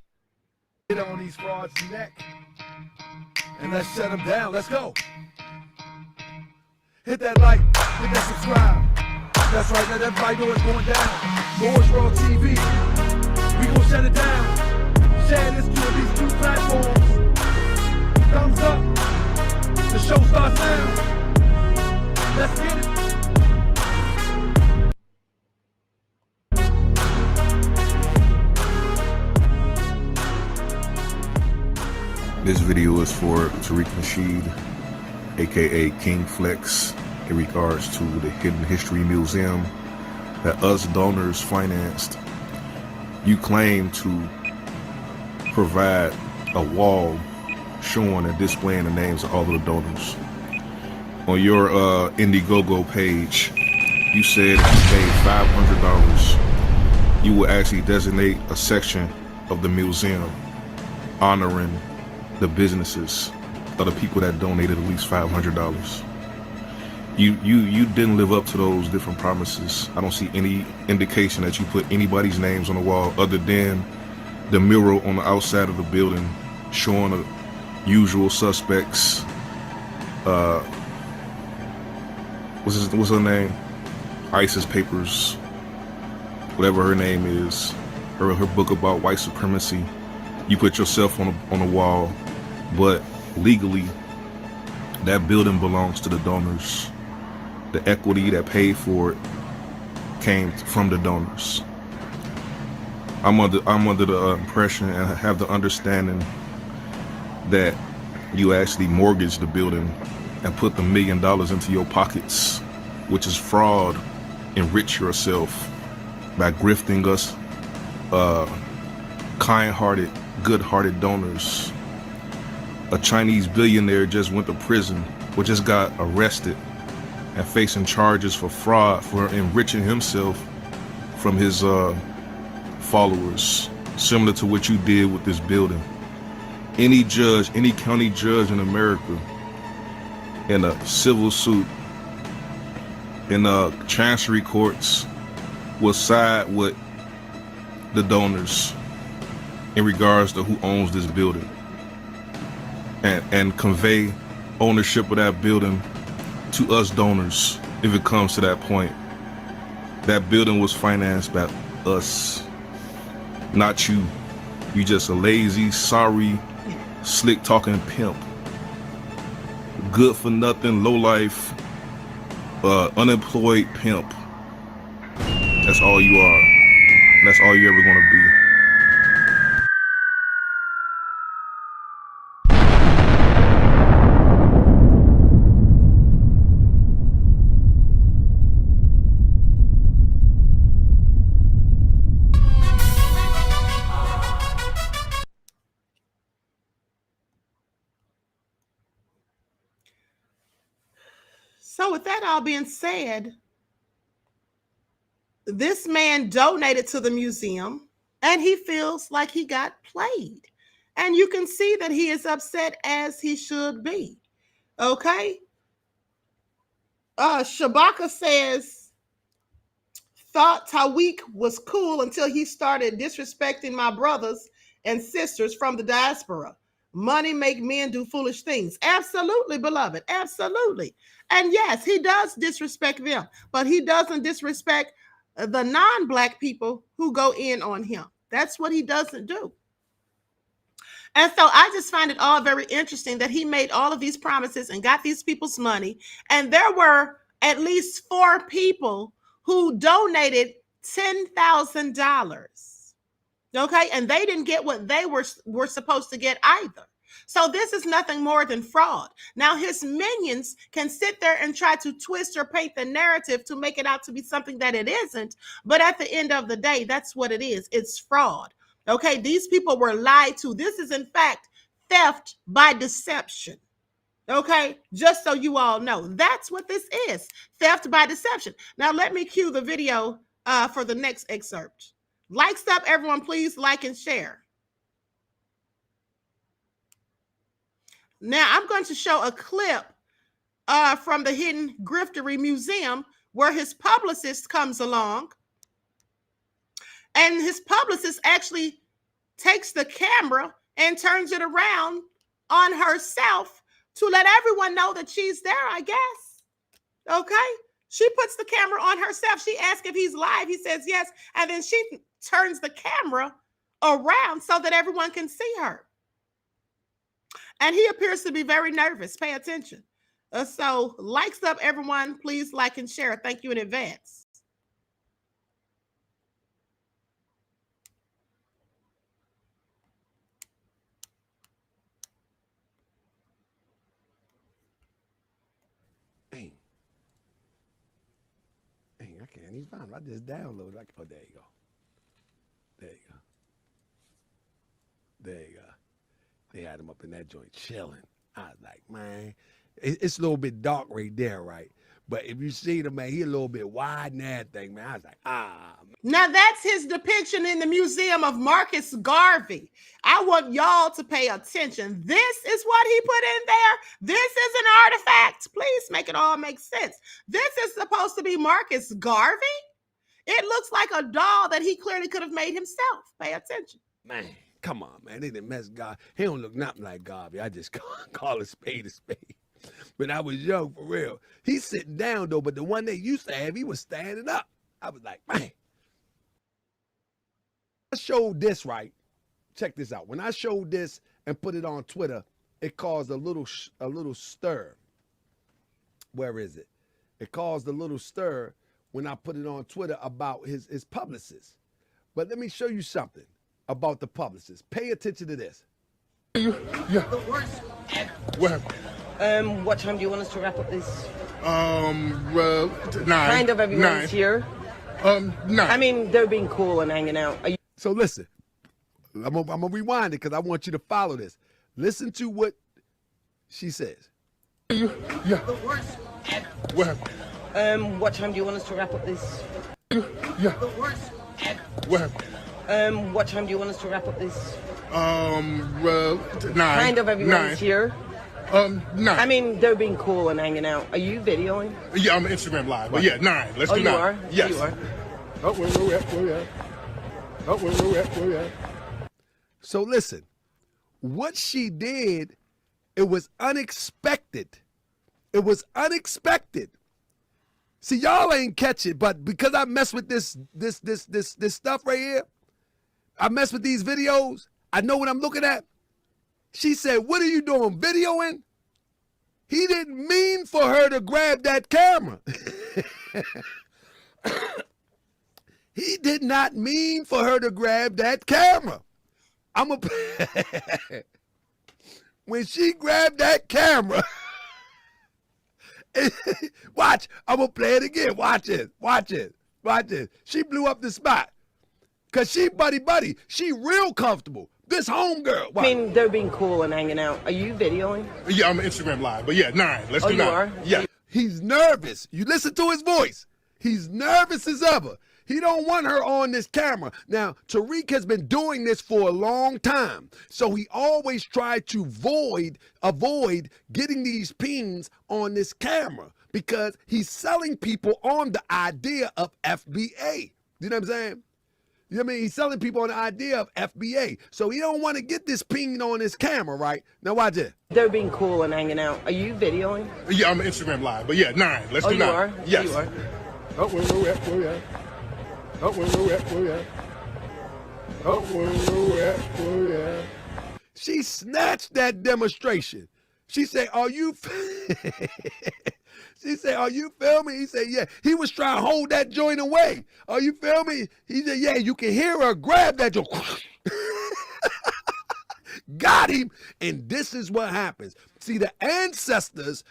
Get on these frauds' neck, and let's shut them down. Let's go. Hit that like, hit that subscribe. That's right, let everybody know what's going down. Boys World TV, we gonna shut it down. Share this to these 2 platforms. Thumbs up. The show starts now. Let's get it. This video is for Tariq Nasheed, aka King Flex, in regards to the Hidden History Museum. that us donors financed, you claim to provide a wall showing and displaying the names of all of the donors. On your Indiegogo page, you said if you paid $500, you will actually designate a section of the museum honoring the businesses of the people that donated at least $500. You didn't live up to those different promises. I don't see any indication that you put anybody's names on the wall other than the mural on the outside of the building showing the usual suspects. What's her name? ISIS Papers, whatever her name is, her book about white supremacy. You put yourself on the wall, but legally, that building belongs to the donors. The equity that paid for it came from the donors. I'm under the impression and have the understanding that you actually mortgaged the building and put the $1 million into your pockets, which is fraud. Enrich yourself by grifting us kind-hearted, good-hearted donors. A Chinese billionaire just went to prison, or just got arrested and facing charges for fraud for enriching himself from his followers, similar to what you did with this building. Any judge, any county judge in America in a civil suit in chancery courts will side with the donors in regards to who owns this building and convey ownership of that building to us donors if it comes to that point. That building was financed by us, not you. You just a lazy, sorry, slick talking pimp. Good for nothing, low life, unemployed pimp. That's all you are. And that's all you're ever gonna be. So, with that all being said, this man donated to the museum and he feels like he got played. And you can see that he is upset, as he should be. Okay. Shabaka says, thought Tariq was cool until he started disrespecting my brothers and sisters from the diaspora. Money make men do foolish things. Absolutely, beloved. Absolutely. And yes, he does disrespect them, but he doesn't disrespect the non-black people who go in on him. That's what he doesn't do. And so I just find it all very interesting that he made all of these promises and got these people's money. And there were at least 4 people who donated $10,000. Okay. And they didn't get what they were supposed to get either. So this is nothing more than fraud. Now, his minions can sit there and try to twist or paint the narrative to make it out to be something that it isn't. But at the end of the day, that's what it is. It's fraud. Okay, these people were lied to. This is, in fact, theft by deception. Okay, just so you all know, that's what this is, theft by deception. Now, let me cue the video for the next excerpt. Likes up, everyone, please like and share. Now, I'm going to show a clip from the Hidden Griftery Museum where his publicist comes along. And his publicist actually takes the camera and turns it around on herself to let everyone know that she's there, I guess. Okay. She puts the camera on herself. She asks if he's live. He says yes. And then she turns the camera around so that everyone can see her. And he appears to be very nervous. Pay attention. So likes up, everyone. Please like and share. Thank you in advance. Dang, I can't even find him. I just downloaded. Oh, there you go. There you go. There you go. They had him up in that joint chilling. I was like, man, it's a little bit dark right there, right? But if you see him, man, he a little bit wide in that thing, man. I was like, man. Now that's his depiction in the Museum of Marcus Garvey. I want y'all to pay attention. This is what he put in there. This is an artifact. Please make it all make sense. This is supposed to be Marcus Garvey. It looks like a doll that he clearly could have made himself. Pay attention. Man, come on, man. They didn't mess God. He don't look nothing like Garvey. I just call a spade a spade. When I was young, for real. He's sitting down, though, but the one they used to have, he was standing up. I was like, man. I showed this, right? Check this out. When I showed this and put it on Twitter, it caused a little stir. Where is it? It caused a little stir when I put it on Twitter about his publicist. But let me show you something about the publicist. Pay attention to this. Yeah. What happened? What time do you want us to wrap up this? Well, 9. Kind of everyone's 9. here. 9. I mean, they're being cool and hanging out. Are you So listen, I'm gonna rewind it because I want you to follow this. Listen to what she says. Yeah. What happened? what time do you want us to wrap up this? Yeah. What happened? What time do you want us to wrap up this? Well, 9. Kind of everyone's 9. here. 9. I mean, they're being cool and hanging out. Are you videoing? Yeah, I'm on Instagram Live. But yeah, 9. Let's do 9. You are? Yes. You are. Oh, where we at? Oh, where we at? So listen, what she did, it was unexpected. It was unexpected. See, y'all ain't catch it, but because I mess with this stuff right here, I mess with these videos, I know what I'm looking at. She said, what are you doing, videoing? He didn't mean for her to grab that camera. He did not mean for her to grab that camera. When she grabbed that camera, watch, I'm gonna play it again. Watch it. She blew up the spot. Cause she buddy, she real comfortable. This homegirl. I mean, they're being cool and hanging out. Are you videoing? Yeah, I'm on Instagram Live. But yeah, 9. Let's do 9. You are? Yeah. He's nervous. You listen to his voice. He's nervous as ever. He don't want her on this camera. Now, Tariq has been doing this for a long time. So he always tried to avoid getting these pings on this camera because he's selling people on the idea of FBA. You know what I'm saying? You know what I mean? He's selling people on the idea of FBA. So he don't want to get this pinged on his camera, right? Now watch it. They're being cool and hanging out. Are you videoing? Yeah, I'm on Instagram Live. But yeah, 9. Let's do 9. You are? Yes. You are. Oh, where we at? Oh, where we at? Oh, where we at? She snatched that demonstration. She said, are you She said, are you filming? He said, yeah. He was trying to hold that joint away. Are you filming? He said, yeah, you can hear her grab that joint. Got him. And this is what happens. See, the ancestors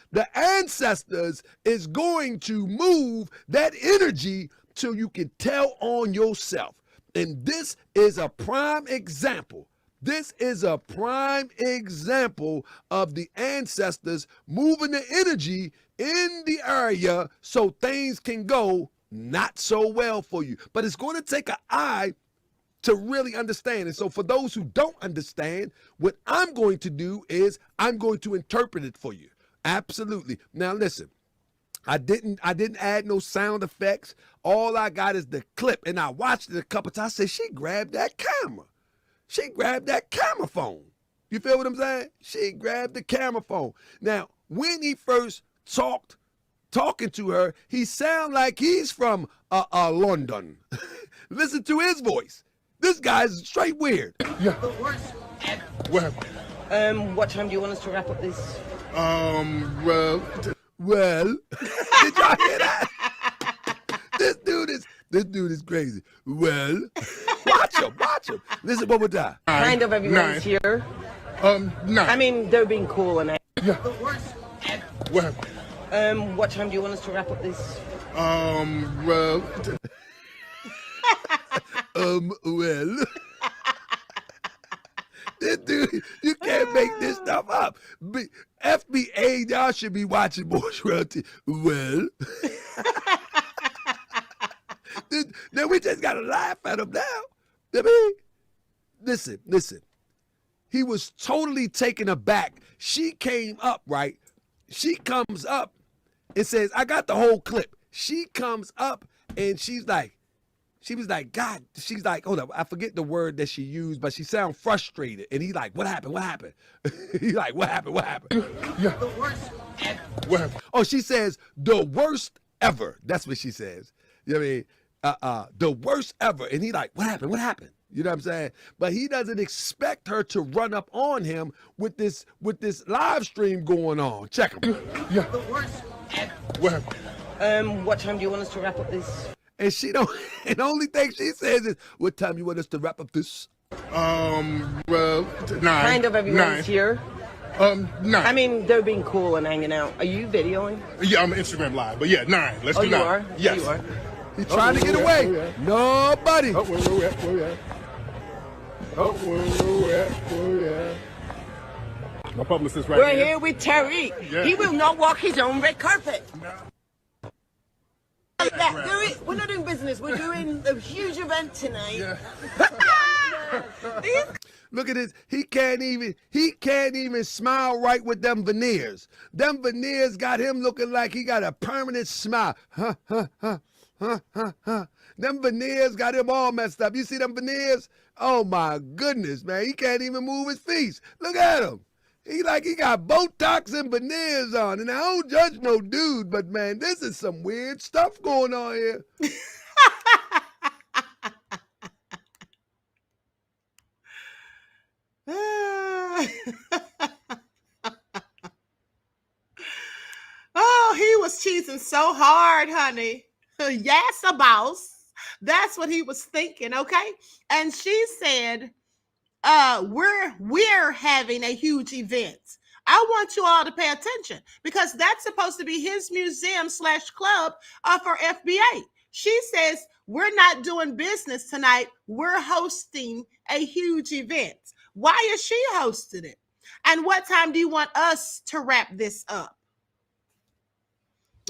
is going to move that energy till you can tell on yourself. And this is a prime example. This is a prime example of the ancestors moving the energy in the area so things can go not so well for you. But it's going to take an eye to really understand. And so for those who don't understand, what I'm going to do is I'm going to interpret it for you. Absolutely. Now listen, I didn't add no sound effects. All I got is the clip. And I watched it a couple times. I said, she grabbed that camera. She grabbed that camera phone. You feel what I'm saying? She grabbed the camera phone. Now, when he first talking to her, he sound like he's from London. Listen to his voice. This guy's straight weird. Yeah. What happened? What time do you want us to wrap up this? Well, did y'all hear that? This dude is crazy. Well, watch him. Listen one more time. Kind of everyone's 9. here. 9. I mean, they're being cool and Yeah. What happened? What time do you want us to wrap up this? Well. Well. This dude, you can't make this stuff up. FBA, y'all should be watching more royalty. Well. Now we just gotta laugh at him now. I mean, listen. He was totally taken aback. She came up, right? She comes up and says, I got the whole clip. She comes up and she was like, God, she's like, hold up, I forget the word that she used, but she sounded frustrated. And he's like, what happened? He's like, what happened? Yeah. The worst ever. What happened? Oh, she says, the worst ever. That's what she says. You know what I mean? The worst ever. And he's like, what happened? You know what I'm saying? But he doesn't expect her to run up on him with this live stream going on. Check him. Yeah. The worst ever. What happened? What time do you want us to wrap up this? And she don't. And the only thing she says is, "What time you want us to wrap up this?" Well, 9. Kind of everyone's 9. here. 9. I mean, they're being cool and hanging out. Are you videoing? Yeah, I'm on Instagram Live, but yeah, 9. Let's do 9. You are? Yes. You are? He's trying to get away. yeah. Nobody. Oh, where we at? Where we at? Oh, where we at? Where we at? My publicist right We're here. here with Tariq. Yeah. He will not walk his own red carpet. No. Like that. We're not doing business. We're doing a huge event tonight. Yeah. Look at this. He can't even smile right with them veneers. Them veneers got him looking like he got a permanent smile. Them veneers got him all messed up. You see them veneers? Oh my goodness, man. He can't even move his feet. Look at him. He got Botox and veneers on. And I don't judge no dude, but man, this is some weird stuff going on here. Oh, he was cheesing so hard, honey. Yes, a boss. That's what he was thinking, okay? And she said, we're having a huge event. I want you all to pay attention because that's supposed to be his museum / club for FBA. She says, we're not doing business tonight. We're hosting a huge event. Why is she hosting it? And what time do you want us to wrap this up?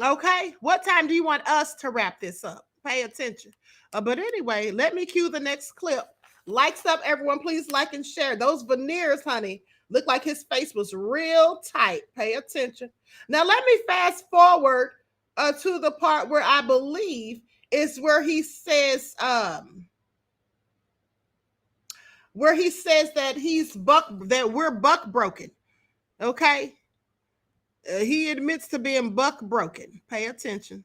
Okay, what time do you want us to wrap this up? Pay attention. But anyway, let me cue the next clip. Likes up, everyone. Please like and share. Those veneers, honey, look like his face was real tight. Pay attention. Now, let me fast forward to the part where I believe is where he says that we're buck broken. Okay. He admits to being buck broken. Pay attention.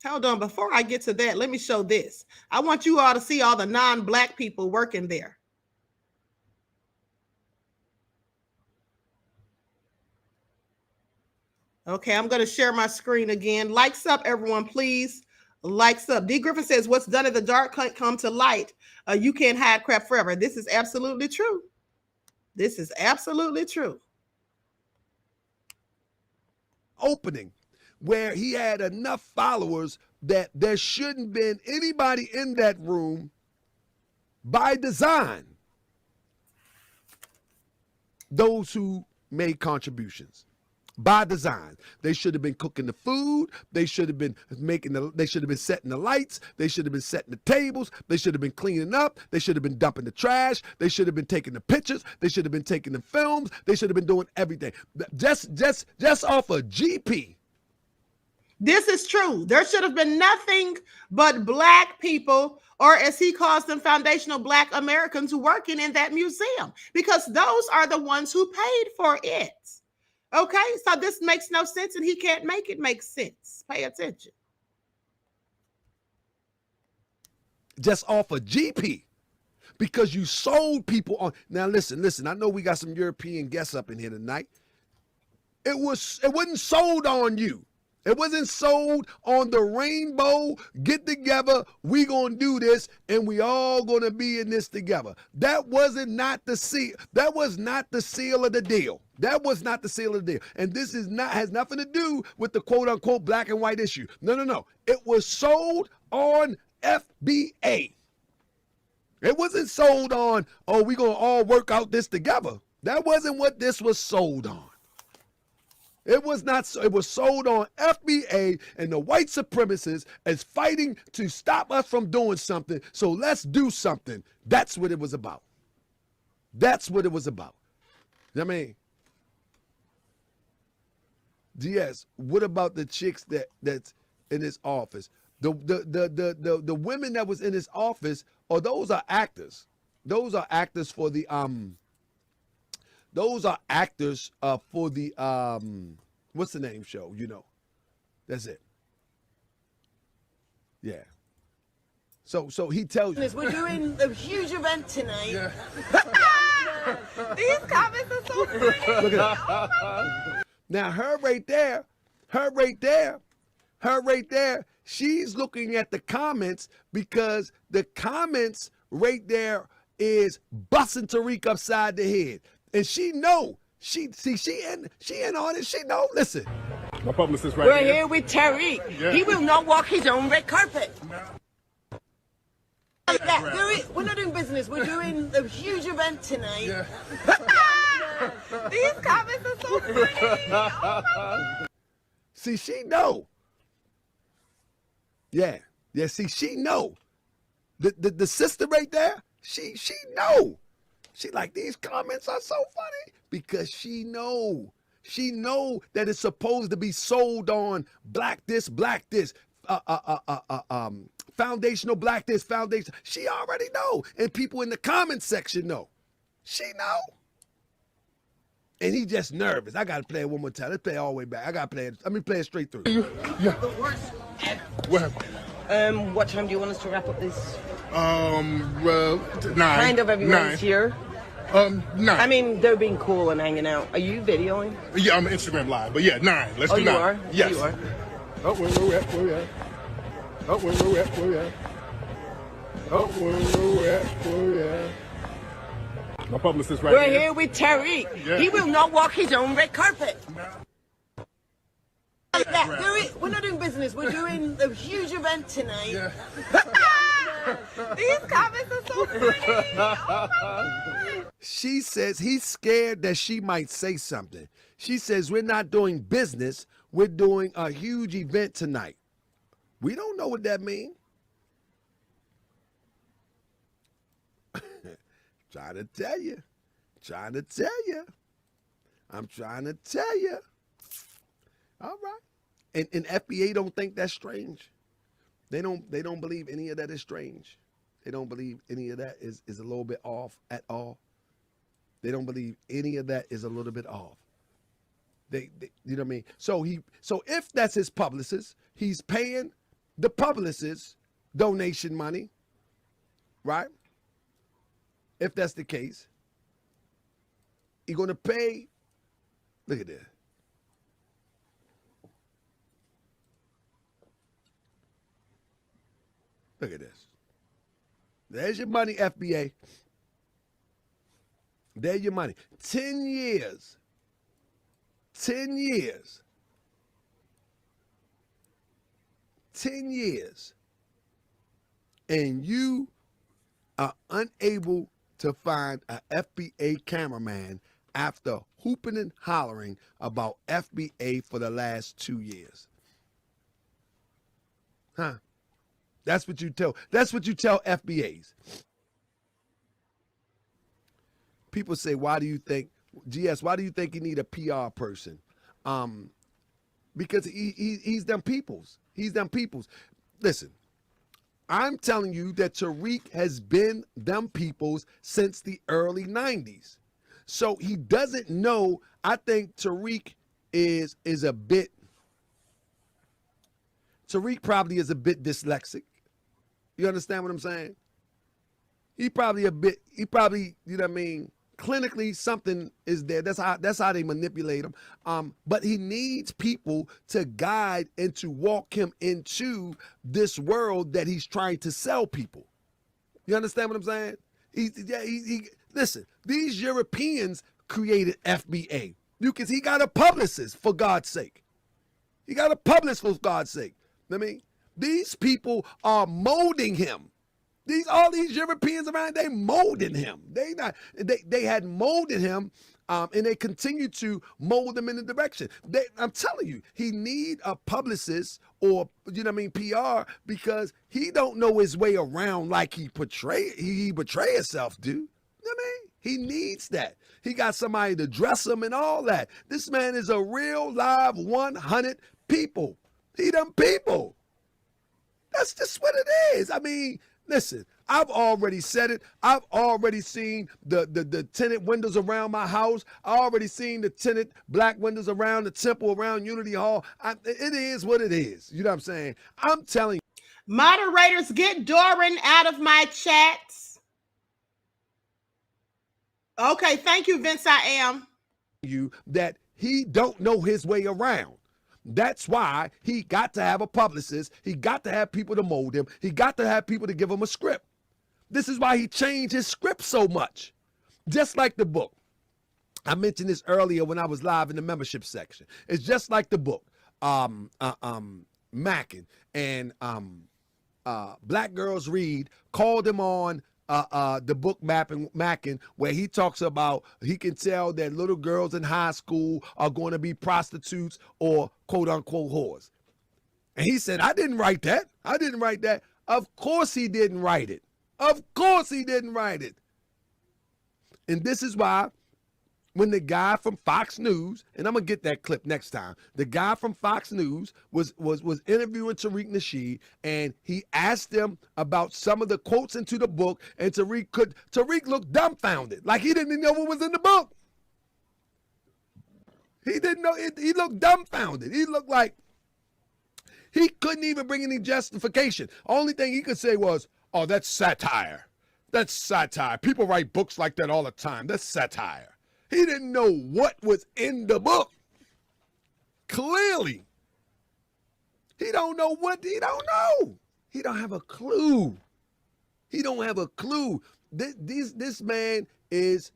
Hold on. Before I get to that, let me show this. I want you all to see all the non-black people working there. Okay, I'm going to share my screen again. Likes up, everyone, please. Likes up. D. Griffin says, what's done in the dark can't come to light. You can't hide crap forever. This is absolutely true. This is absolutely true. Opening where he had enough followers that there shouldn't been anybody in that room by design. Those who made contributions. By design, they should have been cooking the food. They should have been they should have been setting the lights. They should have been setting the tables. They should have been cleaning up. They should have been dumping the trash. They should have been taking the pictures. They should have been taking the films. They should have been doing everything. Just off of GP. This is true. There should have been nothing but black people, or as he calls them, foundational black Americans working in that museum, because those are the ones who paid for it. Okay, so this makes no sense, and he can't make it make sense. Pay attention. Just off of GP, because you sold people on. Now listen. I know we got some European guests up in here tonight. It wasn't sold on you. It wasn't sold on the rainbow, get together, we gonna do this, and we all gonna be in this together. That wasn't not the seal. That was not the seal of the deal. That was not the seal of the deal. And this is not has nothing to do with the quote unquote black and white issue. No. It was sold on FBA. It wasn't sold on, oh, we gonna all work out this together. That wasn't what this was sold on. It was not. It was sold on FBA, and the white supremacists is fighting to stop us from doing something. So let's do something. That's what it was about. That's what it was about. I mean, DS. What about the chicks that's in his office? The women that was in his office, or those are actors. Those are actors for the Those are actors for the what's the name show? You know, that's it. Yeah. So he tells you. We're doing a huge event tonight. Yeah. These comments are so funny. Look at that. Now her right there. She's looking at the comments because the comments right there is busting Tariq upside the head. And she know, she in on it. She know. Listen, My publicist right We're here. here with Tariq. Yeah. He will not walk his own red carpet. Right. We're not doing business. We're doing a huge event tonight. Yeah. These comments are so funny. Oh my. see, she know. Yeah. See, she know. The sister right there, she know. She like, these comments are so funny because she know that it's supposed to be sold on black this, foundational black this, foundation. She already know, and people in the comment section know. She know, and he just nervous. I gotta play it one more time. Let's play it all the way back. I gotta play it. Let me play it straight through. Yeah. What? What time do you want us to wrap up this? Well, 9. Kind of everyone's 9. here. 9. I mean, they're being cool and hanging out. Are you videoing? Yeah, I'm on Instagram Live, but yeah, 9. Let's Oh, do you 9. are? Yes. You are. Oh, where we at? Where we at? Oh, where we at? Where we at? Oh, where we at? Where we at? My publicist right We're here. here with Tariq. Yeah. He will not walk his own red carpet. Right. We're not doing business. We're doing a huge event tonight. Yeah. These comments are so funny. Oh my God. She says he's scared that she might say something. She says, we're not doing business. We're doing a huge event tonight. We don't know what that means. Trying to tell you. I'm trying to tell you. All right. And FBA don't think that's strange. They don't believe any of that is strange. They don't believe any of that is a little bit off at all. They don't believe any of that is a little bit off. They you know what I mean? So if that's his publicist, he's paying the publicist donation money, right? If that's the case, he's gonna pay. Look at this. Look at this. There's your money, FBA. There's your money. 10 years. 10 years. 10 years. And you are unable to find an FBA cameraman after hooping and hollering about FBA for the last 2 years. Huh? That's what you tell FBAs. People say, why do you think you need a PR person? Because he's them peoples. He's them peoples. Listen, I'm telling you that Tariq has been them peoples since the early 90s. So he doesn't know. I think Tariq Tariq probably is a bit dyslexic. You understand what I'm saying? He probably, you know what I mean, clinically something is there. That's how they manipulate him. But he needs people to guide and to walk him into this world that he's trying to sell people. You understand what I'm saying? Listen, these Europeans created FBA. He got a publicist, for God's sake. He got a publicist, for God's sake. I mean, these people are molding him. All these Europeans around, they molding him. They had molded him, and they continue to mold him in the direction. I'm telling you, he need a publicist or PR, because he don't know his way around like he betray himself, dude. You know what I mean? He needs that. He got somebody to dress him and all that. This man is a real live 100 people. He them people. That's just what it is. I mean, listen, I've already said it. I've already seen the tinted windows around my house. I already seen the tinted black windows around the temple, around Unity Hall. It is what it is. You know what I'm saying? I'm telling you. Moderators, get Doran out of my chats. Okay, thank you, Vince. I am. You that he don't know his way around. That's why he got to have a publicist. He got to have people to mold him. He got to have people to give him a script. This is why he changed his script so much. Just like the book. I mentioned this earlier when I was live in the membership section. It's just like the book. Mackin and Black Girls Read called him on the book Mackin, where he talks about he can tell that little girls in high school are going to be prostitutes or quote unquote whores. And he said, I didn't write that. I didn't write that. Of course he didn't write it. Of course he didn't write it. And this is why when the guy from Fox News, and I'm gonna get that clip next time, the guy from Fox News was interviewing Tariq Nasheed, and he asked him about some of the quotes into the book, and Tariq looked dumbfounded, like he didn't know what was in the book. He didn't know it. He looked dumbfounded. He looked like he couldn't even bring any justification. Only thing he could say was, "Oh, that's satire. That's satire. People write books like that all the time. That's satire." He didn't know what was in the book. Clearly. He don't know what he don't know. He don't have a clue. He don't have a clue. This man is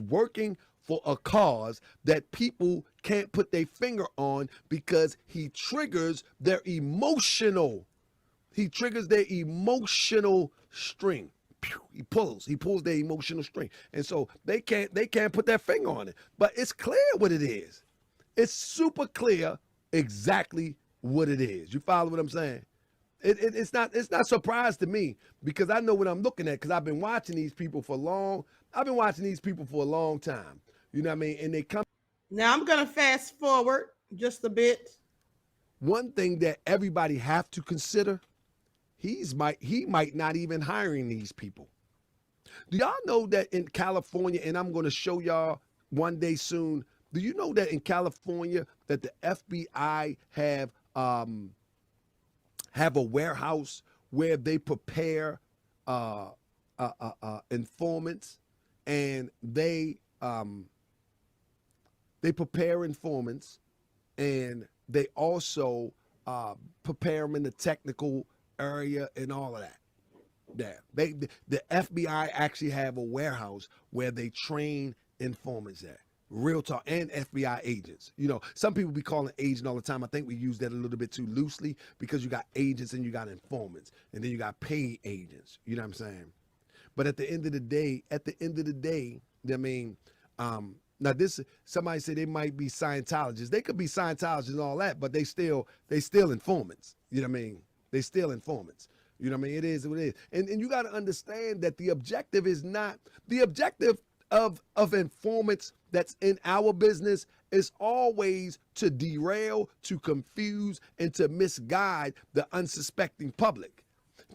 working for a cause that people can't put their finger on because he triggers their emotional. He triggers their emotional string. He pulls their emotional string, and so they can't put their finger on it. But it's clear what it is. It's super clear exactly what it is. You follow what I'm saying? It's not a surprise to me, because I know what I'm looking at, because I've been watching these people for long. I've been watching these people for a long time. You know what I mean? And they come. Now I'm gonna fast forward just a bit. One thing that everybody have to consider. He might not even hiring these people. Do y'all know that in California, and I'm going to show y'all one day soon, do you know that in California that the FBI have a warehouse where they prepare informants, and they prepare informants, and they also prepare them in the technical area and all of that. The FBI actually have a warehouse where they train informants at. Real talk. And FBI agents. You know, some people be calling agent all the time. I think we use that a little bit too loosely, because you got agents and you got informants, and then you got paid agents. You know what I'm saying? But at the end of the day, I mean, now this, somebody said they might be Scientologists. They could be Scientologists and all that, but they still informants. You know what I mean? They still informants. You know what I mean? It is what it is. And you got to understand that the objective is not, the objective of informants that's in our business is always to derail, to confuse, and to misguide the unsuspecting public.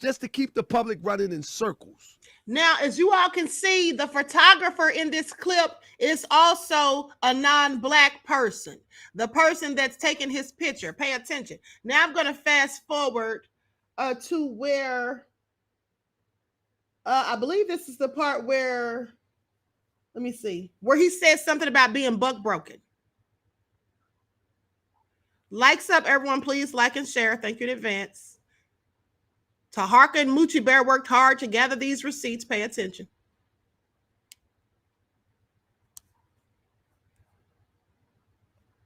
Just to keep the public running in circles. Now, as you all can see, the photographer in this clip is also a non-black person. The person that's taking his picture. Pay attention. Now I'm going to fast forward to where I believe this is the part where Let me see. Where he said something about being buck broken. Likes up, everyone. Please like and share. Thank you in advance. Taharka and Moochie Bear worked hard to gather these receipts. Pay attention.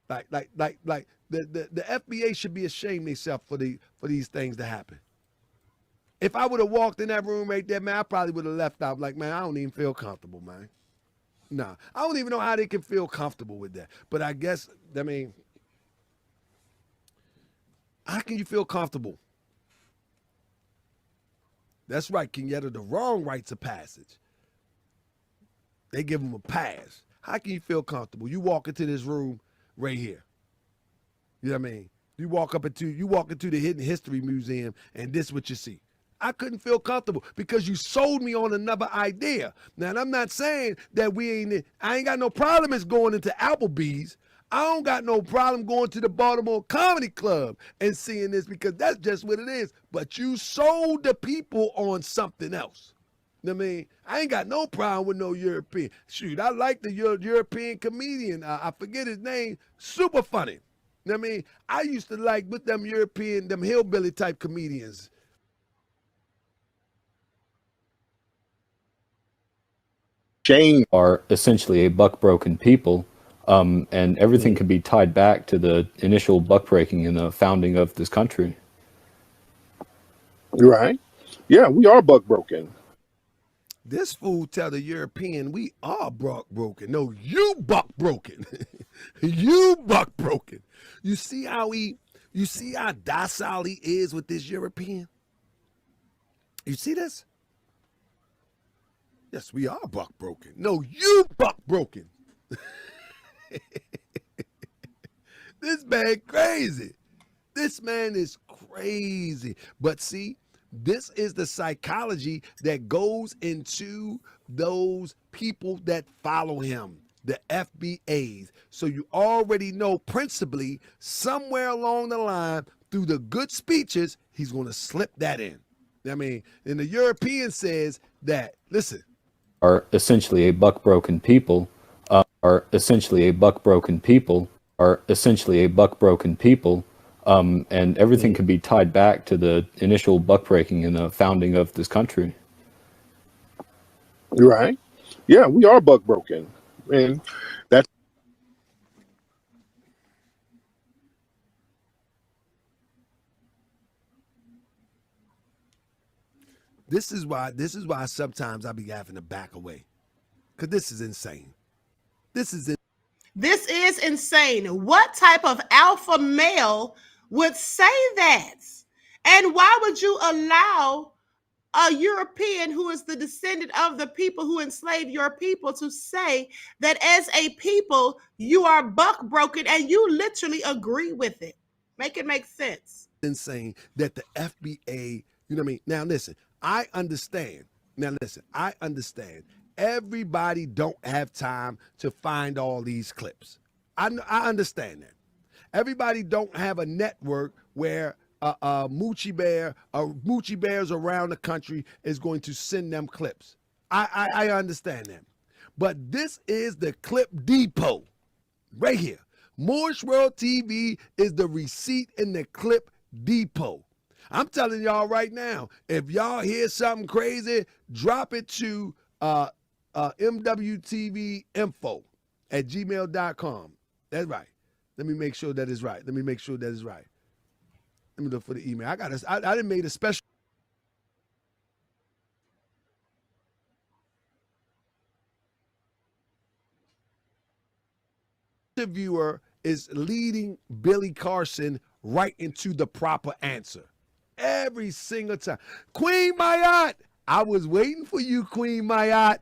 Like the FBA should be ashamed themselves for these things to happen. If I would have walked in that room right there, man, I probably would have left out like, man, I don't even feel comfortable, man. Nah, I don't even know how they can feel comfortable with that. But I guess, I mean, how can you feel comfortable? That's right, Kenyatta, the wrong rites of passage. They give them a pass. How can you feel comfortable? You walk into this room right here. You know what I mean? You walk into the Hidden History Museum and this is what you see. I couldn't feel comfortable because you sold me on another idea. Now, and I'm not saying that I ain't got no problem as going into Applebee's. I don't got no problem going to the Baltimore Comedy Club and seeing this because that's just what it is. But you sold the people on something else. You know what I mean? I ain't got no problem with no European. Shoot, I like the European comedian. I forget his name. Super funny. You know what I mean? I used to like with them European, them hillbilly type comedians. Are essentially a buck-broken people, and everything could be tied back to the initial buck-breaking in the founding of this country. Right. Yeah, we are buck-broken. This fool tell the European we are broken. No, you buck broken. You buck broken. You see how docile he is with this European? You see this? Yes, we are buck broken. No, you buck broken. This man crazy. This man is crazy. But see, this is the psychology that goes into those people that follow him, the FBAs. So you already know principally somewhere along the line through the good speeches, he's going to slip that in. I mean, and the European says that, listen. Are essentially a buck-broken people, and everything could be tied back to the initial buck-breaking in the founding of this country. Right. Yeah, we are buck-broken. And that's This is why sometimes I be having to back away. Because this is insane. This is insane. What type of alpha male would say that? And why would you allow a European who is the descendant of the people who enslaved your people to say that as a people, you are buck broken and you literally agree with it? Make it make sense. Insane that the FBA, you know what I mean? Now listen, I understand. Everybody don't have time to find all these clips. I understand that. Everybody don't have a network where Moochie Bears around the country is going to send them clips. I understand that. But this is the clip depot right here. Moorish World TV is the receipt in the clip depot. I'm telling y'all right now, if y'all hear something crazy, drop it to mwtvinfo@gmail.com. That's right. Let me make sure that is right. Let me look for the email. I done made a special interviewer is leading Billy Carson right into the proper answer. Every single time. Queen Mayat, I was waiting for you, Queen Mayat.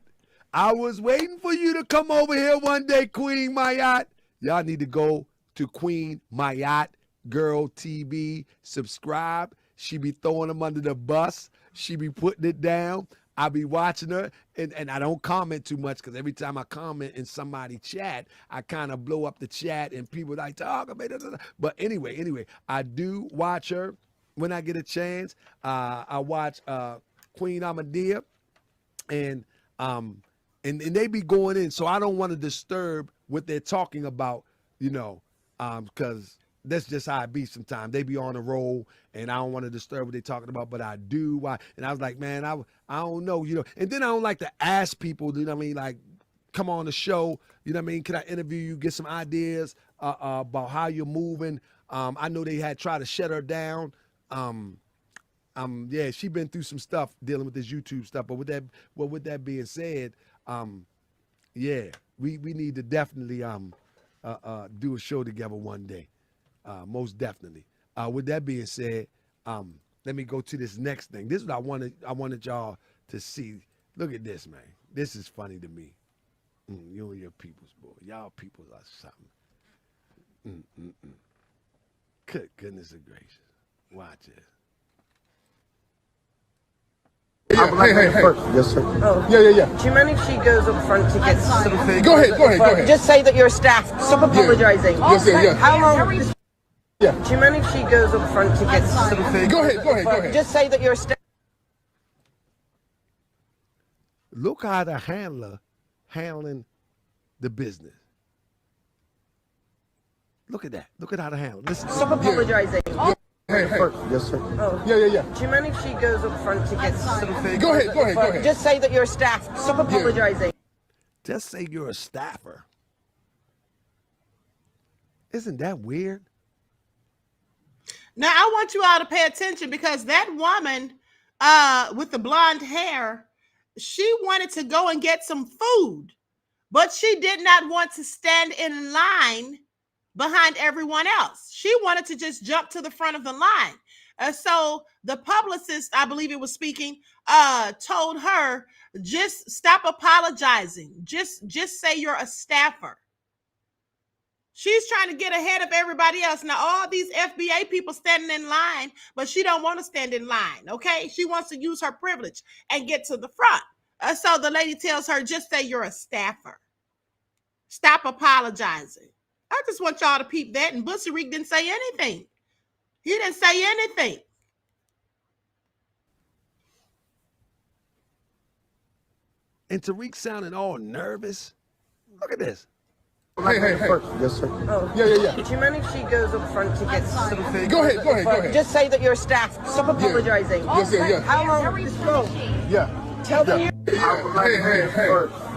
I was waiting for you to come over here one day, Queen Mayat. Y'all need to go to Queen Mayat Girl TV, subscribe. She be throwing them under the bus. She be putting it down. I be watching her, and I don't comment too much because every time I comment in somebody chat, I kind of blow up the chat and people like talk about it. But anyway, I do watch her when I get a chance. I watch Queen Ahmadiyyah, and and they be going in. So I don't want to disturb what they're talking about, because that's just how it be sometimes. They be on a roll, and I don't want to disturb what they're talking about, but I do. Why? And I was like, man, I don't know, And then I don't like to ask people, like, come on the show, Can I interview you, get some ideas about how you're moving? I know they had tried to shut her down. Yeah, she been through some stuff dealing with this YouTube stuff. But with that being said, yeah, we need to definitely do a show together one day, most definitely. With that being said, let me go to this next thing. This is what I wanted y'all to see. Look at this, man. This is funny to me. You and your peoples, boy. Y'all peoples are something. Good goodness gracious. Watch it. Yes, sir. Oh. Yeah. Do you mind if she goes up front to get some food? Go ahead. Just say that you're staff. Stop apologizing. Yes, yeah. How long? Yeah. Do you mind if she goes up front to get some food? Go ahead. Just say that you're staff. Look how the handler handling the business. Look at that. Look at how the handler. Listen. Stop apologizing. Yes, sir. Oh. Yeah. Do you mind if she goes up front to get some food? Go ahead. Just say that you're staff. Stop apologizing. Just say you're a staffer. Isn't that weird? Now I want you all to pay attention because that woman with the blonde hair, she wanted to go and get some food, but she did not want to stand in line behind everyone else. She wanted to just jump to the front of the line. So the publicist, I believe it was speaking, told her, just stop apologizing. Just say you're a staffer. She's trying to get ahead of everybody else. Now, all these FBA people standing in line, but she don't want to stand in line, okay? She wants to use her privilege and get to the front. So the lady tells her, just say you're a staffer. Stop apologizing. I just want y'all to peep that. And Bussariq didn't say anything. He didn't say anything. And Tariq sounding all nervous. Look at this. Yes, sir. Oh. Yeah. Do you mind if she goes up front to get some food? Go ahead. Just say that you're staff. Stop apologizing. Yes, yeah. How long is this go? Yeah. Tell them. Hey.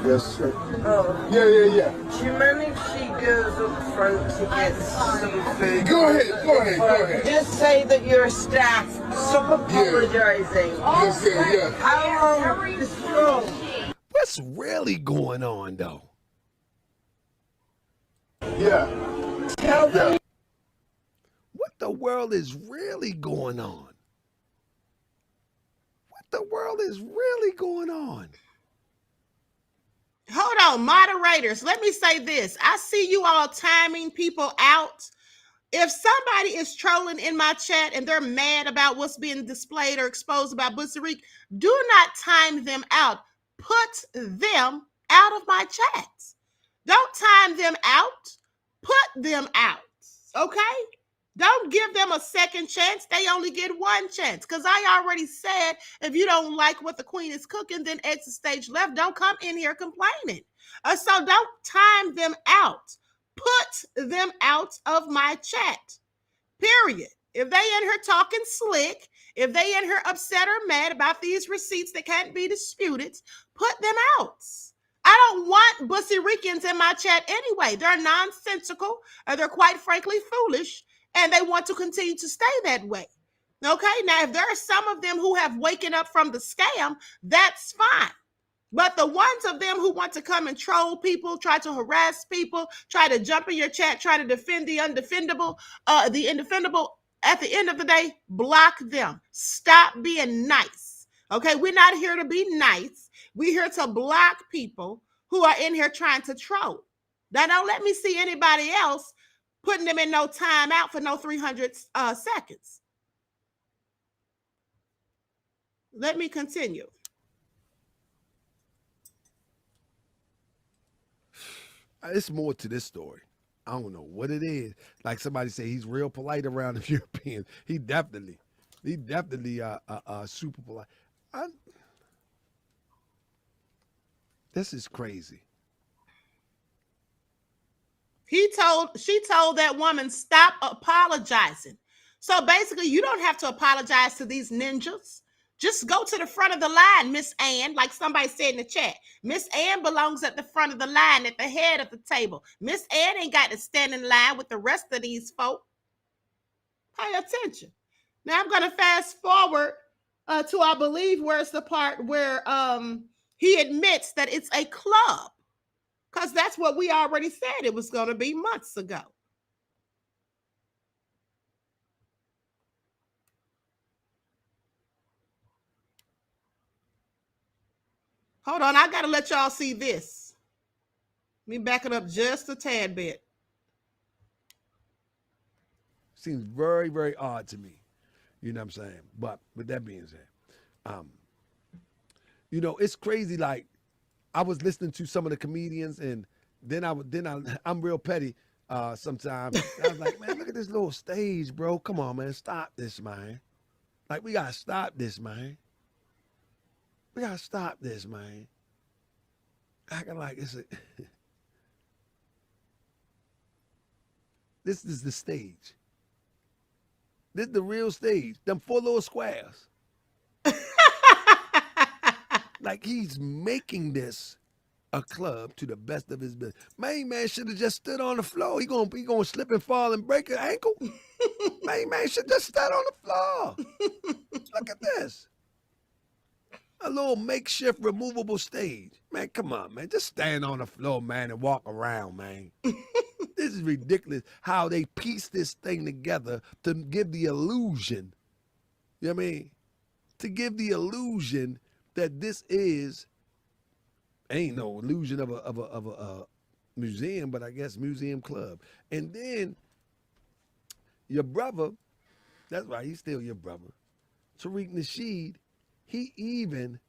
Yes, sir. Oh. Yeah. Do you mind if she goes up front to get some food? Go ahead. Just say that you're staff. Stop apologizing. Yes, yeah. How long is this go? What's really going on, though? Yeah. Tell them. What the world is really going on? What the world is really going on? Hold on, moderators. Let me say this. I see you all timing people out. If somebody is trolling in my chat and they're mad about what's being displayed or exposed about Bussariq, do not time them out. Put them out of my chats. Don't time them out. Put them out. Okay? Don't give them a second chance. They only get one chance. Because I already said, if you don't like what the queen is cooking, then exit stage left. Don't come in here complaining. So don't time them out. Put them out of my chat. Period. If they in here talking slick, if they in here upset or mad about these receipts that can't be disputed, put them out. I don't want Bussariqians in my chat anyway. They're nonsensical, and they're quite frankly foolish, and they want to continue to stay that way. Okay, now if there are some of them who have waken up from the scam, that's fine. But the ones of them who want to come and troll people, try to harass people, try to jump in your chat, try to defend the undefendable, the indefendable, at the end of the day, block them. Stop being nice. Okay, we're not here to be nice. We're here to block people who are in here trying to troll. Now, don't let me see anybody else putting them in no time out for no 300 seconds. Let me continue. It's more to this story. I don't know what it is. Like somebody say, he's real polite around the Europeans. He definitely super polite. This is crazy. She told that woman, stop apologizing. So basically, you don't have to apologize to these ninjas. Just go to the front of the line, Miss Ann, like somebody said in the chat. Miss Ann belongs at the front of the line, at the head of the table. Miss Ann ain't got to stand in line with the rest of these folk. Pay attention. Now I'm going to fast forward to, I believe, where's the part where he admits that it's a club. Because that's what we already said it was going to be months ago. Hold on, I got to let y'all see this. Let me back it up just a tad bit. Seems very, very odd to me. You know what I'm saying? But with that being said, you know, it's crazy. Like, I was listening to some of the comedians, and I'm real petty sometimes. I was like, man, look at this little stage, bro. Come on, man, stop this, man. Like, we gotta stop this, man. We gotta stop this, man. Acting like it's a this is the stage. This is the real stage. Them 4 little squares. Like, he's making this a club to the best of his ability. Man should have just stood on the floor. He gonna slip and fall and break an ankle. Man should just stood on the floor. Look at this. A little makeshift removable stage. Man, come on, man. Just stand on the floor, man, and walk around, man. This is ridiculous how they piece this thing together to give the illusion, you know what I mean? To give the illusion that this ain't no illusion of a museum, but I guess museum club. And then your brother, that's right, he's still your brother, Tariq Nasheed, he even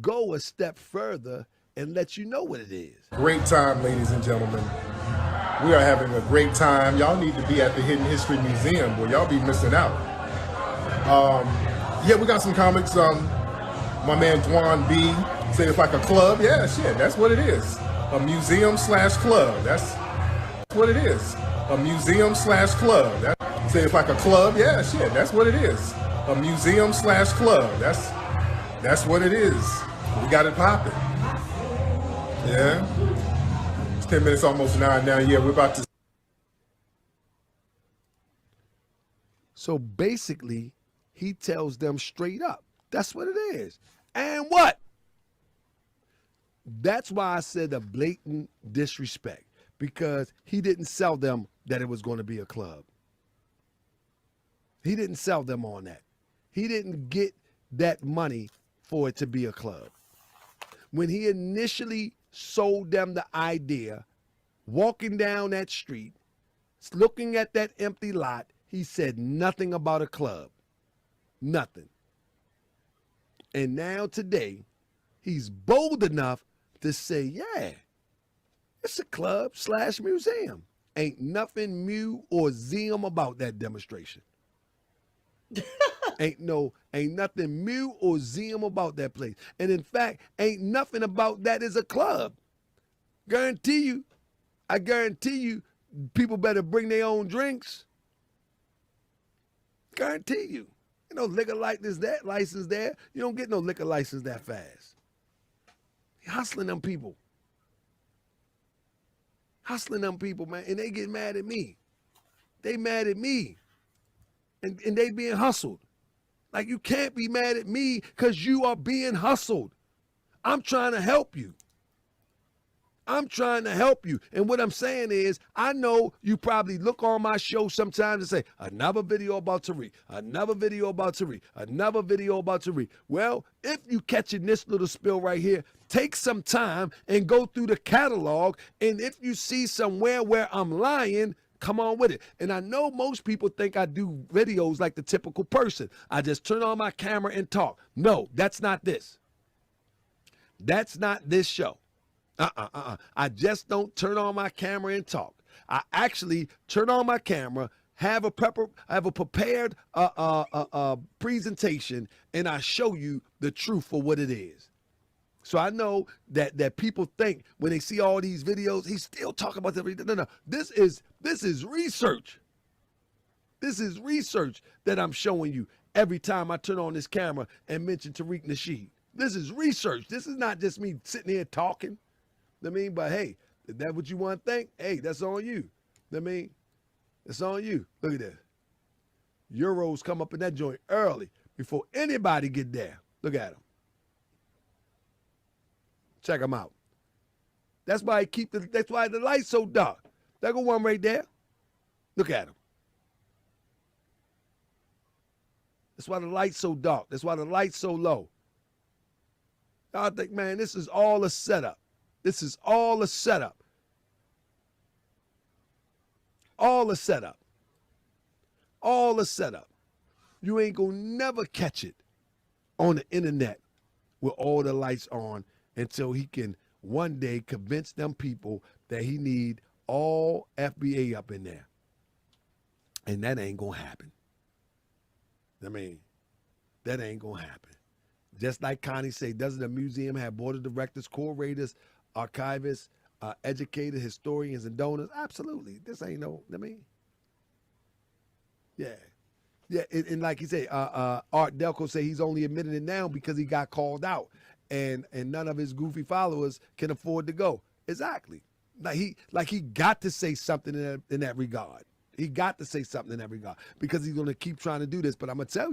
go a step further and let you know what it is. Great time, ladies and gentlemen. We are having a great time. Y'all need to be at the Hidden History Museum, boy. Y'all be missing out. Yeah, we got some comics. My man Dwan B said it's like a club. Yeah, shit, that's what it is. A museum/club. That's what it is. A museum/club. That say it's like a club. Yeah, shit, that's what it is. A museum/club. That's what it is. We got it popping. Yeah. It's 10 minutes almost 9 now. Yeah, we're about to. So basically, he tells them straight up. That's what it is. And what? That's why I said a blatant disrespect, because he didn't sell them that it was going to be a club. He didn't sell them on that. He didn't get that money for it to be a club. When he initially sold them the idea, walking down that street, looking at that empty lot, he said nothing about a club. Nothing. And now today, he's bold enough to say, yeah, it's a club/museum. Ain't nothing mu or zeum about that demonstration. Ain't nothing mu or zeum about that place. And in fact, ain't nothing about that is a club. I guarantee you, people better bring their own drinks. Guarantee you. You know, liquor license there. You don't get no liquor license that fast. You're hustling them people. Hustling them people, man. And they get mad at me. They mad at me. And they being hustled. Like, you can't be mad at me because you are being hustled. I'm trying to help you. I'm trying to help you. And what I'm saying is, I know you probably look on my show sometimes and say, another video about Tariq, another video about Tariq, another video about Tariq. Well, if you catching this little spill right here, take some time and go through the catalog. And if you see somewhere where I'm lying, come on with it. And I know most people think I do videos like the typical person. I just turn on my camera and talk. No, that's not this. That's not this show. I just don't turn on my camera and talk. I actually turn on my camera, have a prepared presentation, and I show you the truth for what it is. So I know that people think when they see all these videos, he's still talking about the no. This is research. This is research that I'm showing you every time I turn on this camera and mention Tariq Nasheed. This is research. This is not just me sitting here talking. I mean, but hey, if that's what you want to think, hey, that's on you. I mean, it's on you. Look at this. Euros come up in that joint early before anybody get there. Look at them. Check them out. That's why that's why the light's so dark. There go one right there. Look at him. That's why the light's so dark. That's why the light's so low. I think, man, this is all a setup. This is all a setup. All a setup. All a setup. You ain't gonna never catch it on the internet with all the lights on until he can one day convince them people that he need all FBA up in there. And that ain't gonna happen. I mean, that ain't gonna happen. Just like Connie said, doesn't the museum have board of directors, curators, archivists, educators, historians, and donors? Absolutely. This ain't no, I mean, yeah. Yeah, and like he said, Art Delco say he's only admitting it now because he got called out, and none of his goofy followers can afford to go. Exactly. Like he got to say something in that regard. He got to say something in that regard because he's gonna keep trying to do this. But I'm gonna tell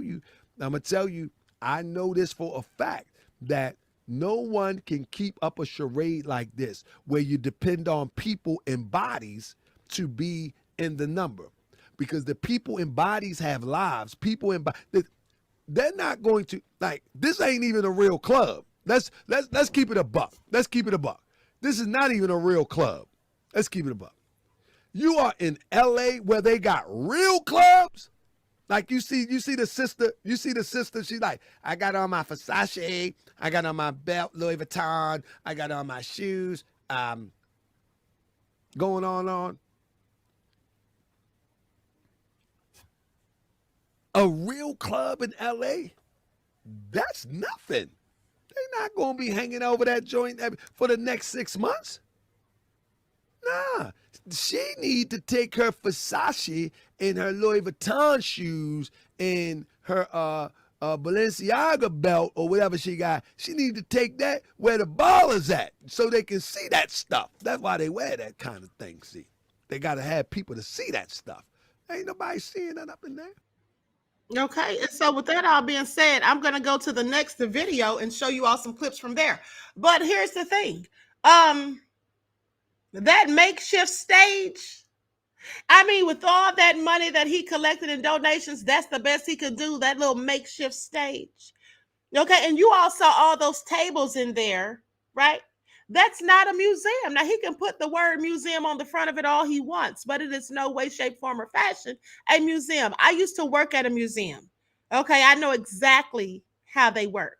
you, I know this for a fact that no one can keep up a charade like this where you depend on people and bodies to be in the number. Because the people in bodies have lives. People in bodies, they're not going to, like, this ain't even a real club. Let's keep it a buck. Let's keep it a buck. This is not even a real club. Let's keep it a buck. You are in LA where they got real clubs. Like you see the sister, she's like, I got on my Versace, I got on my belt, Louis Vuitton, I got on my shoes, going on. A real club in LA, that's nothing. They're not going to be hanging over that joint for the next 6 months. Nah, she need to take her Versace and her Louis Vuitton shoes and her Balenciaga belt or whatever she got. She need to take that where the ballers at so they can see that stuff. That's why they wear that kind of thing, see. They got to have people to see that stuff. Ain't nobody seeing that up in there. Okay, and so with that all being said, I'm going to go to the next video and show you all some clips from there. But here's the thing. That makeshift stage, I mean, with all that money that he collected in donations, that's the best he could do, that little makeshift stage. Okay, and you all saw all those tables in there, right? That's not a museum. Now, he can put the word museum on the front of it all he wants, but it is no way, shape, form, or fashion a museum. I used to work at a museum. Okay, I know exactly how they work.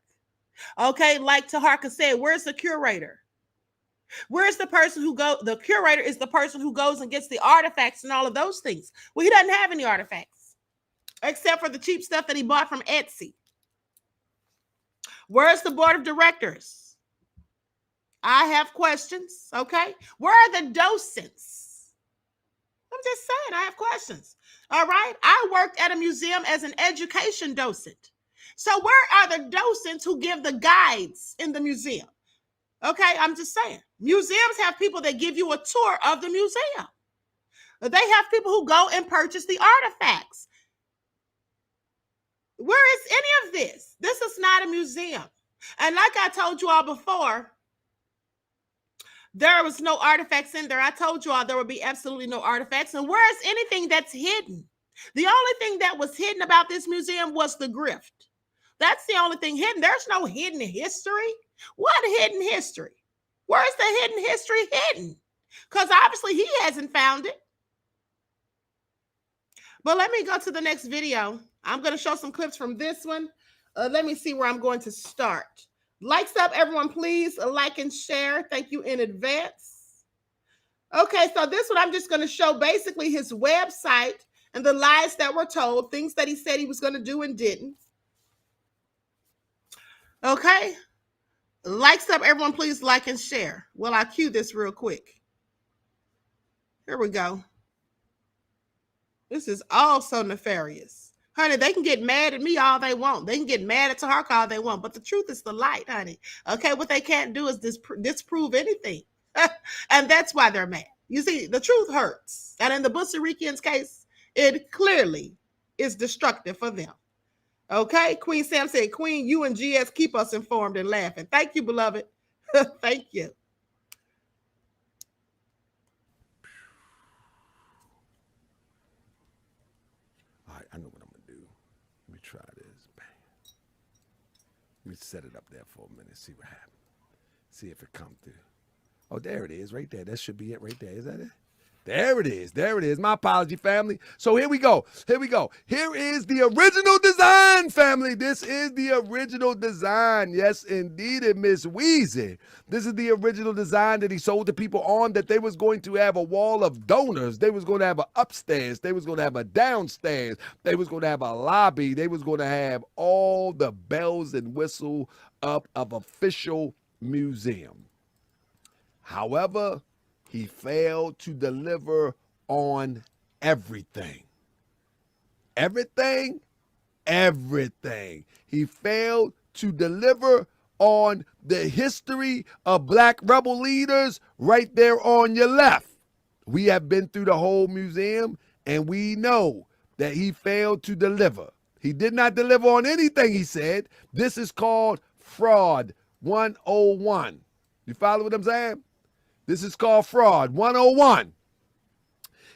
Okay, like Taharka said, where's the curator? Where's the person who the curator is the person who goes and gets the artifacts and all of those things. Well, he doesn't have any artifacts except for the cheap stuff that he bought from Etsy. Where's the board of directors? I have questions, okay? Where are the docents? I'm just saying, I have questions, all right? I worked at a museum as an education docent. So where are the docents who give the guides in the museum? Okay, I'm just saying. Museums have people that give you a tour of the museum. They have people who go and purchase the artifacts. Where is any of this? This is not a museum. And like I told you all before, there was no artifacts in there. I told you all there would be absolutely no artifacts. And where is anything that's hidden? The only thing that was hidden about this museum was the grift. That's the only thing hidden. There's no hidden history. What hidden history? Where's the hidden history hidden? Because obviously he hasn't found it. But let me go to the next video. I'm going to show some clips from this one. Let me see where I'm going to start. Likes up, everyone, please. Like and share. Thank you in advance. Okay, so this one I'm just going to show basically his website and the lies that were told, things that he said he was going to do and didn't. Okay. Likes up, everyone, please like and share. Well, I cue this real quick. Here we go. This is all so nefarious. Honey, they can get mad at me all they want. They can get mad at Tariq all they want. But the truth is the light, honey. Okay, what they can't do is disprove anything. And that's why they're mad. You see, the truth hurts. And in the Bussarikans case, it clearly is destructive for them. Okay, Queen Sam said, Queen, you and GS keep us informed and laughing. Thank you, beloved. Thank you. All right, I know what I'm going to do. Let me try this. Bang. Let me set it up there for a minute, see what happens. See if it comes through. Oh, there it is, right there. That should be it right there. Is that it? There it is. There it is. My apology, family. So here we go. Here we go. Here is the original design, family. This is the original design. Yes, indeed, Miss Weezy. This is the original design that he sold to people on, that they was going to have a wall of donors. They was going to have an upstairs. They was going to have a downstairs. They was going to have a lobby. They was going to have all the bells and whistle up of official museum. However, he failed to deliver on everything. Everything? Everything. He failed to deliver on the history of black rebel leaders right there on your left. We have been through the whole museum, and we know that he failed to deliver. He did not deliver on anything he said. This is called fraud 101. You follow what I'm saying? This is called fraud 101.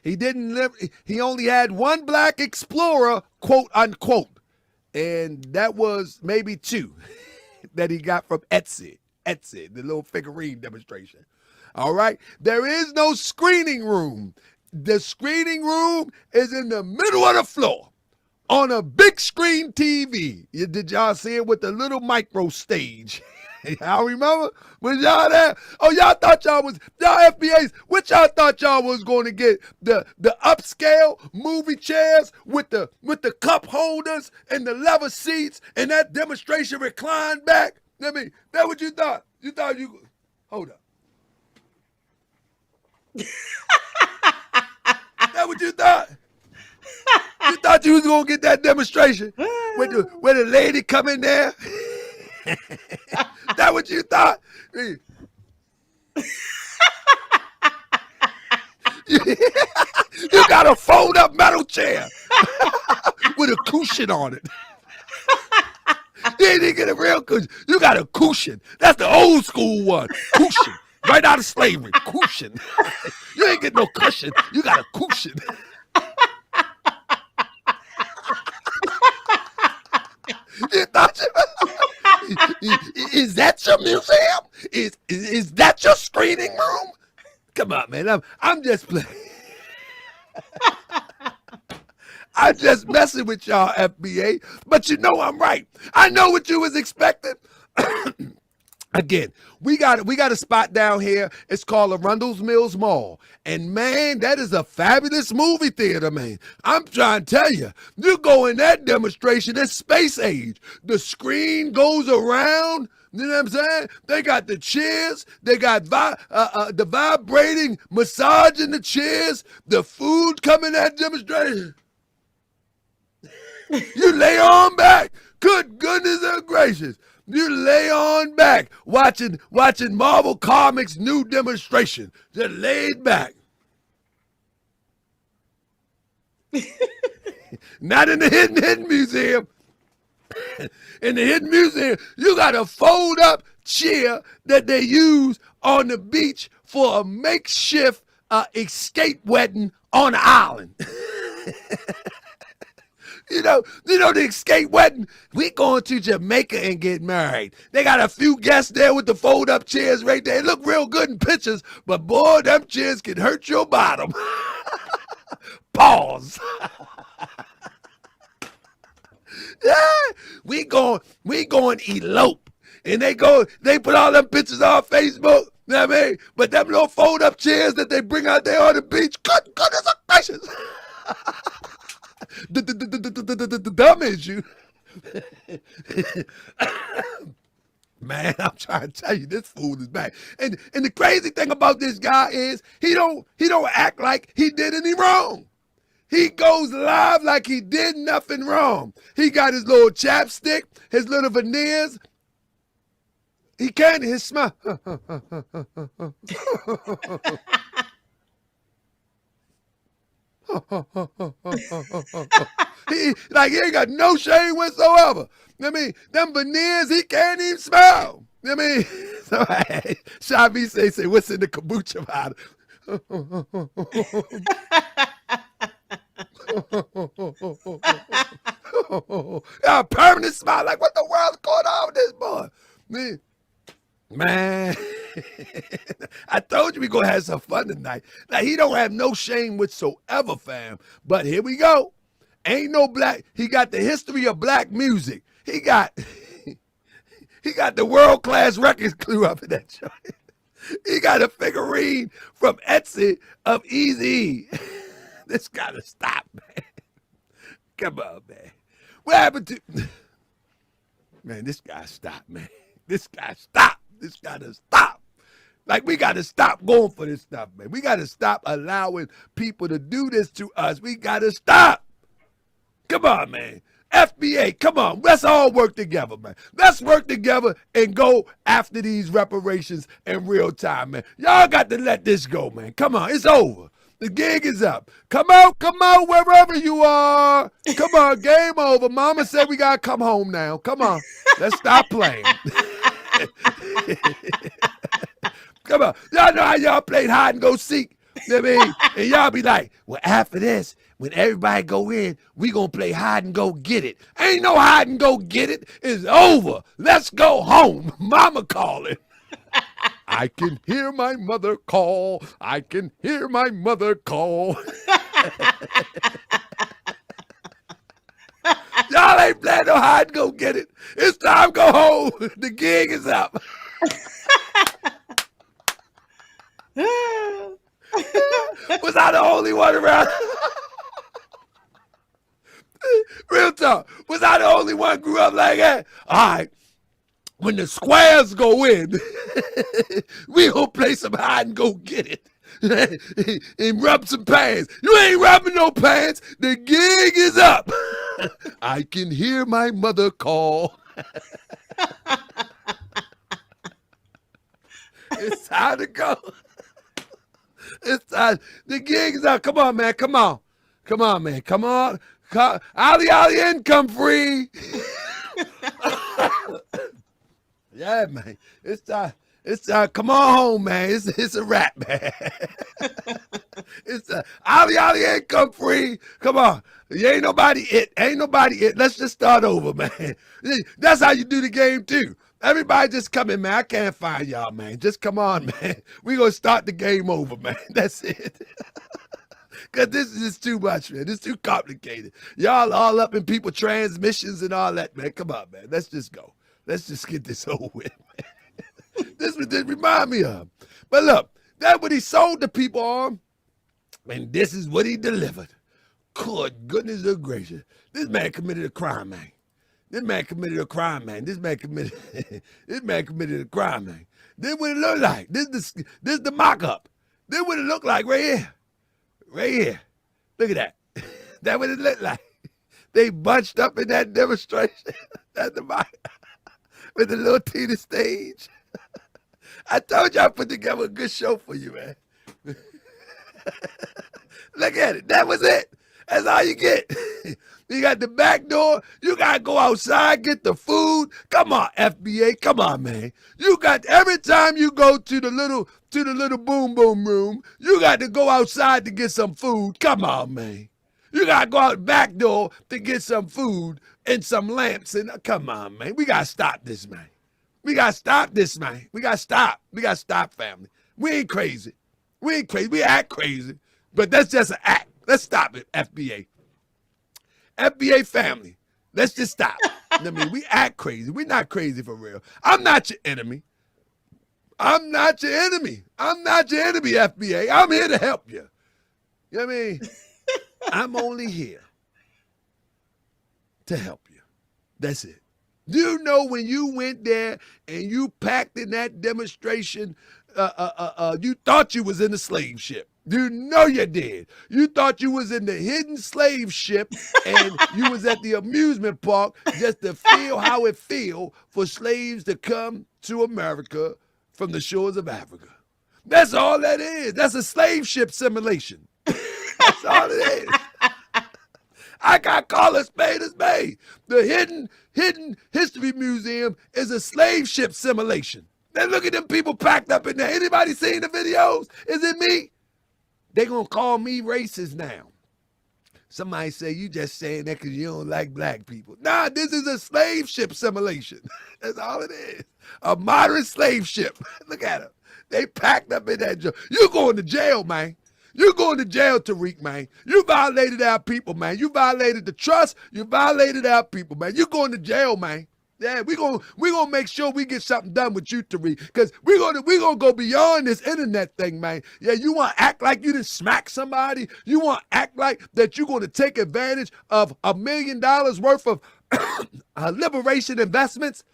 He didn't live, he only had one black explorer, quote unquote. And that was maybe two that he got from Etsy, the little figurine demonstration. All right. There is no screening room. The screening room is in the middle of the floor on a big screen TV. Did y'all see it with the little micro stage? Y'all remember? Was y'all there? Oh, y'all thought y'all FBAs, what y'all thought y'all was going to get? The upscale movie chairs with the cup holders and the leather seats and that demonstration reclined back? I mean, that what you thought? You thought you, hold up. That what you thought? You thought you was going to get that demonstration where the lady come in there? That what you thought? You got a fold up metal chair with a cushion on it. You didn't get a real cushion. You got a cushion. That's the old school one. Cushion. Right out of slavery. Cushion. You ain't get no cushion. You got a cushion. You thought is that your museum? Is that your screening room? Come on, man. I'm just playing. I'm just messing with y'all, FBA. But you know I'm right. I know what you was expecting. Again, we got a spot down here. It's called Arundel's Mills Mall. And man, that is a fabulous movie theater, man. I'm trying to tell you, you go in that demonstration, it's space age. The screen goes around. You know what I'm saying? They got the chairs. They got the vibrating massage in the chairs. The food coming at demonstration. You lay on back. Good goodness gracious. You lay on back watching Marvel Comics' new demonstration. Just laid back. Not in the Hidden Museum. In the Hidden Museum, you got a fold-up chair that they use on the beach for a makeshift escape wedding on the island. You know the escape wedding. We going to Jamaica and get married. They got a few guests there with the fold-up chairs right there. They look real good in pictures, but boy, them chairs can hurt your bottom. Pause. Yeah, we going elope, and they put all them pictures on Facebook. You know what I mean? But them little fold-up chairs that they bring out there on the beach, goodness gracious. The dumb issue. Man, I'm trying to tell you, this fool is back. And the crazy thing about this guy is he don't act like he did any wrong. He goes live like he did nothing wrong. He got his little chapstick, his little veneers. He can't, his smile. he ain't got no shame whatsoever. I mean, them veneers, he can't even smell. I mean, so Shabby say, what's in the kombucha bottle? A permanent smile, like what the world's going on with this boy? Man, I told you we gonna have some fun tonight. Like, he don't have no shame whatsoever, fam. But here we go. Ain't no black. He got the history of black music. He got the world-class records crew up in that joint. He got a figurine from Etsy of Easy. This gotta stop, man. Come on, man. What happened to... Man, this guy stop, man. This guy stop. This gotta stop. Like, we gotta stop going for this stuff, man. We gotta stop allowing people to do this to us. We gotta stop. Come on, man. FBA, come on. Let's all work together, man. Let's work together and go after these reparations in real time, man. Y'all got to let this go, man. Come on, it's over. The gig is up. Come out, wherever you are. Come on, game over. Mama said we gotta come home now. Come on, let's stop playing. Come on. Y'all know how y'all played hide and go seek. You know what I mean? And y'all be like, well, after this, when everybody go in, we gonna play hide and go get it. Ain't no hide and go get it. It's over. Let's go home. Mama calling. I can hear my mother call. I can hear my mother call. Y'all ain't playing no hide and go get it. It's time to go home. The gig is up. Was I the only one around? Real talk. Was I the only one grew up like that? All right. When the squares go in, we gonna play some hide and go get it. And rub some pants. You ain't rubbing no pants. The gig is up. I can hear my mother call. It's time to go. It's time. The gig is up. Come on, man. Come on. Come on, man. Come on. Ali income free. Yeah, man. It's time. It's time. Come on home, man. It's a wrap, man. It's Ali income free. Come on. You ain't nobody it. Ain't nobody it. Let's just start over, man. That's how you do the game too. Everybody just come in, man. I can't find y'all, man. Just come on, man. We gonna start the game over, man. That's it. Cause this is just too much, man. This is too complicated. Y'all all up in people transmissions and all that, man. Come on, man. Let's just go. Let's just get this over with, man. This what this remind me of. But look, that's what he sold the people on, and this is what he delivered. Good goodness gracious. This man committed a crime, man. This man committed a crime, man. This man committed a crime, man. This what it look like. This the mock-up. This what it look like right here. Right here. Look at that. That's what it looked like. They bunched up in that demonstration. That's the mock with the little teeny stage. I told you I put together a good show for you, man. Look at it. That was it. That's all you get. You got the back door. You got to go outside, get the food. Come on, FBA. Come on, man. You got, every time you go to the little boom boom room, you got to go outside to get some food. Come on, man. You got to go out the back door to get some food and some lamps. And come on, man. We got to stop this, man. We got to stop this, man. We got to stop. We got to stop, family. We ain't crazy. We ain't crazy. We act crazy. But that's just an act. Let's stop it, FBA. FBA family, let's just stop. I mean, we act crazy. We're not crazy for real. I'm not your enemy. I'm not your enemy. I'm not your enemy, FBA. I'm here to help you. You know what I mean? I'm only here to help you. That's it. Do you know when you went there and you packed in that demonstration, you thought you was in a slave ship? You know you did. You thought you was in the hidden slave ship and you was at the amusement park just to feel how it feel for slaves to come to America from the shores of Africa. That's all that is. That's a slave ship simulation. That's all it is. I got call a spade a spade. The hidden history museum is a slave ship simulation. Then look at them people packed up in there. Anybody seen the videos? Is it me? They gonna call me racist now. Somebody say you just saying that because you don't like black people. Nah, this is a slave ship simulation. That's all it is. A modern slave ship. Look at them. They packed up in that jail. You going to jail, man. You going to jail, Tariq, man. You violated our people, man. You violated the trust. You violated our people, man. You going to jail, man. Yeah, we gonna make sure we get something done with you, Tariq, because we gonna go beyond this internet thing, man. Yeah, you want to act like you didn't smack somebody. You want to act like that you're going to take advantage of $1 million worth of liberation investments.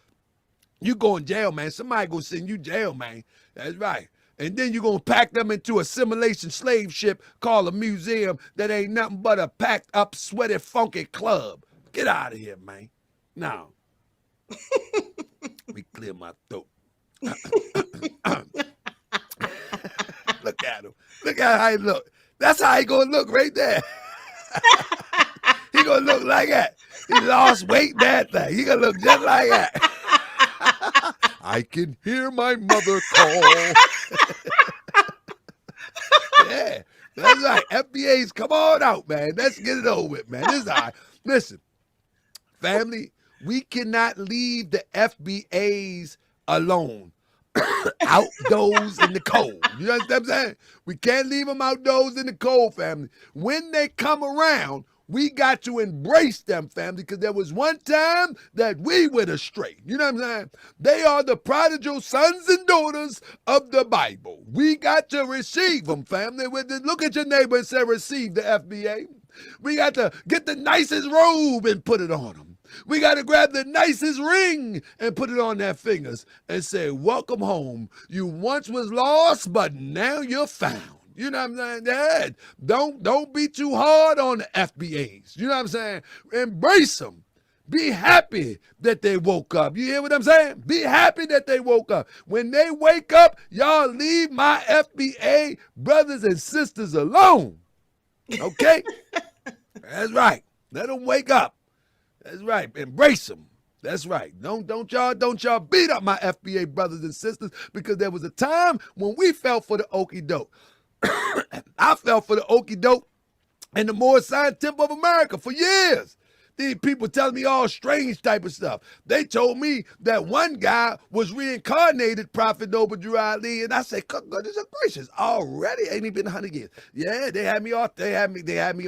You go in jail, man. Somebody gonna send you jail, man. That's right. And then you're going to pack them into a simulation slave ship called a museum that ain't nothing but a packed up, sweaty, funky club. Get out of here, man. No. Let me clear my throat. Look at him. Look at how he look. That's how he going to look right there. He going to look like that. He lost weight, that thing. He going to look just like that. I can hear my mother call. Yeah, that's right. FBA's come on out, man. Let's get it over with, man. This is all right. Listen, family, we cannot leave the FBAs alone. Outdoors in the cold. You understand what I'm saying? We can't leave them outdoors in the cold, family. When they come around, we got to embrace them, family, because there was one time that we went astray. You know what I'm saying? They are the prodigal sons and daughters of the Bible. We got to receive them, family. Look at your neighbor and say, receive the FBA. We got to get the nicest robe and put it on them. We got to grab the nicest ring and put it on their fingers and say, welcome home. You once was lost, but now you're found. You know what I'm saying? Dad, don't be too hard on the FBAs. You know what I'm saying? Embrace them. Be happy that they woke up. You hear what I'm saying? Be happy that they woke up. When they wake up, y'all leave my FBA brothers and sisters alone. Okay? That's right. Let them wake up. That's right. Embrace them. That's right. Don't y'all beat up my FBA brothers and sisters, because there was a time when we fell for the okie doke. I fell for the okie doke and the more scientific of America for years. These people telling me all strange type of stuff. They told me that one guy was reincarnated, Prophet Noble Drew Ali, and I said, goodness gracious, already ain't even been 100 years. Yeah, they had me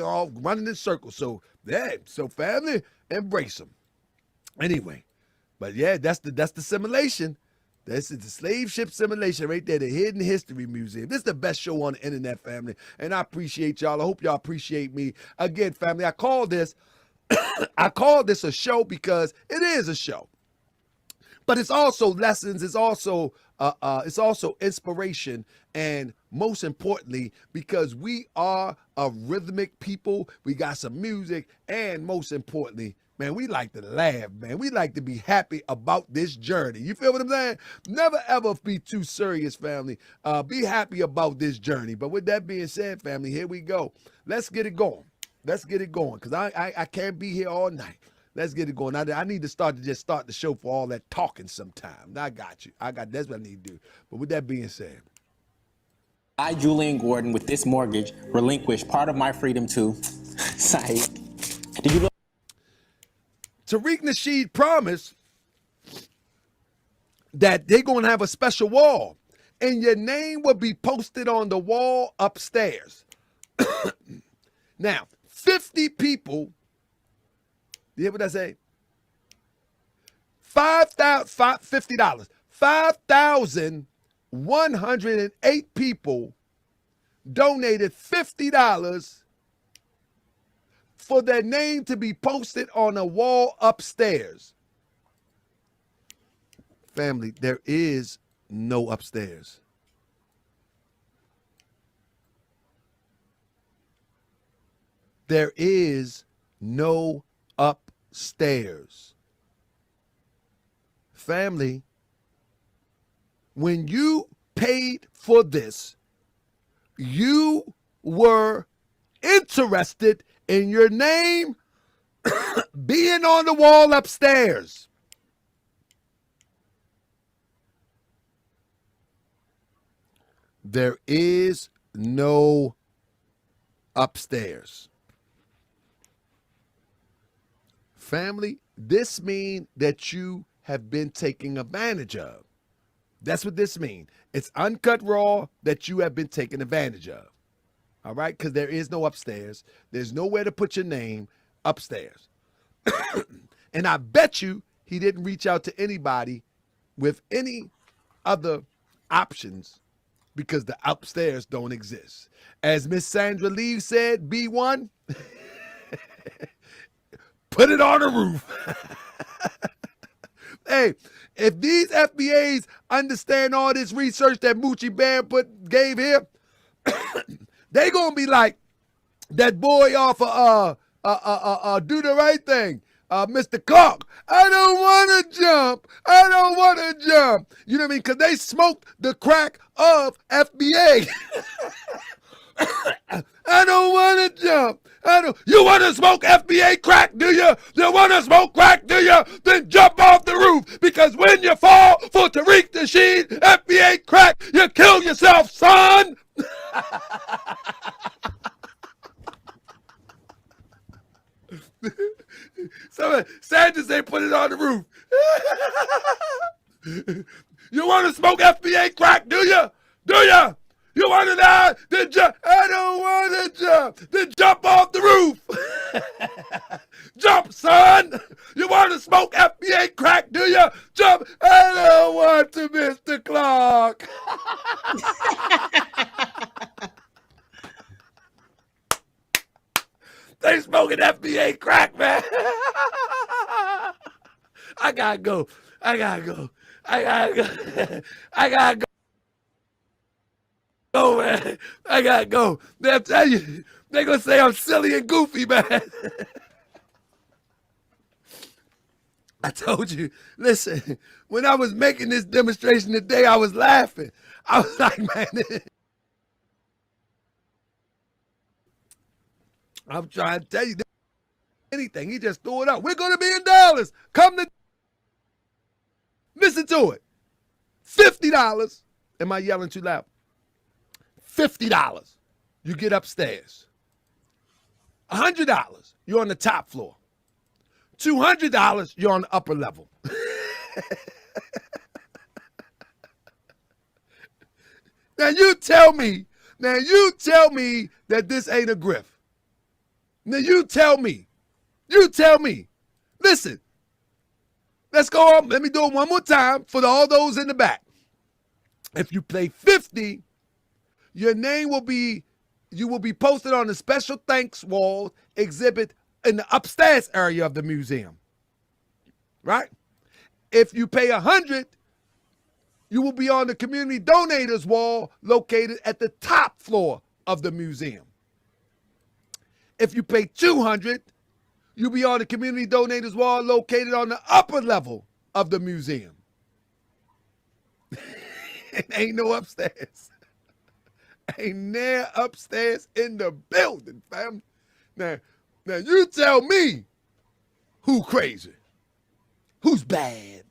all running in circles. So yeah, so family, embrace them. Anyway, but yeah, that's the simulation. This is the slave ship simulation right there, the Hidden History Museum. This is the best show on the internet, family, and I appreciate y'all. I hope y'all appreciate me. Again, family, I call this a show because it is a show, but it's also lessons. It's also inspiration, and most importantly, because we are a rhythmic people, we got some music, and most importantly, man, we like to laugh, man. We like to be happy about this journey. You feel what I'm saying? Never, ever be too serious, family. Be happy about this journey. But with that being said, family, here we go. Let's get it going. Let's get it going, because I can't be here all night. Let's get it going. I need to start the show for all that talking sometime. I got you. That's what I need to do. But with that being said, I, Julian Gordon, with this mortgage, relinquish part of my freedom to Saeed. Do you know? Tariq Nasheed promised that they're going to have a special wall, and your name will be posted on the wall upstairs. Now, 50 people, you hear what I say? $50. 5,108 people donated $50 for their name to be posted on a wall upstairs. Family, there is no upstairs. There is no upstairs. Family, when you paid for this, you were interested in your name being on the wall upstairs. There is no upstairs. Family, this means that you have been taken advantage of. That's what this means. It's uncut raw that you have been taken advantage of. All right? Because there is no upstairs. There's nowhere to put your name upstairs. And I bet you he didn't reach out to anybody with any other options because the upstairs don't exist. As Miss Sandra Lee said, B1, put it on the roof. Hey, if these FBAs understand all this research that Moochie Bear gave here, they gonna be like that boy off of Do the Right Thing, Mr. Clark. I don't want to jump. I don't want to jump. You know what I mean? Because they smoked the crack of FBA. I don't want to jump. You want to smoke FBA crack, do you? You want to smoke crack, do you? Then jump off the roof, because when you fall for Tariq Nasheed, FBA crack, you kill yourself, son. So Sandra say put it on the roof. You want to smoke FBA crack, do you? Do you? You want to die? Then jump. I don't want to jump. Then jump off the roof. Jump, son. You want to smoke FBA crack, do you? Jump. I don't want to, Mr. Clark. They smoking FBA crack, man. I gotta go. I gotta go. I gotta go. I gotta go. Oh, man. I gotta go. They'll tell you. They're gonna say I'm silly and goofy, man. I told you. Listen, when I was making this demonstration today, I was laughing. I was like, man. I'm trying to tell you anything. He just threw it out. We're going to be in Dallas. Come to listen to it. $50. Am I yelling too loud? $50. You get upstairs. $100. You're on the top floor. $200. You're on the upper level. Now you tell me that this ain't a grift. Now you tell me. Listen, let's go on. Let me do it one more time for all those in the back. If you play 50, your name will be posted on the special thanks wall exhibit in the upstairs area of the museum. Right? If you pay 100, you will be on the community donators wall located at the top floor of the museum. If you pay 200, you'll be on the community donators wall located on the upper level of the museum. Ain't no upstairs. Ain't there upstairs in the building, fam. Now you tell me who crazy, who's bad.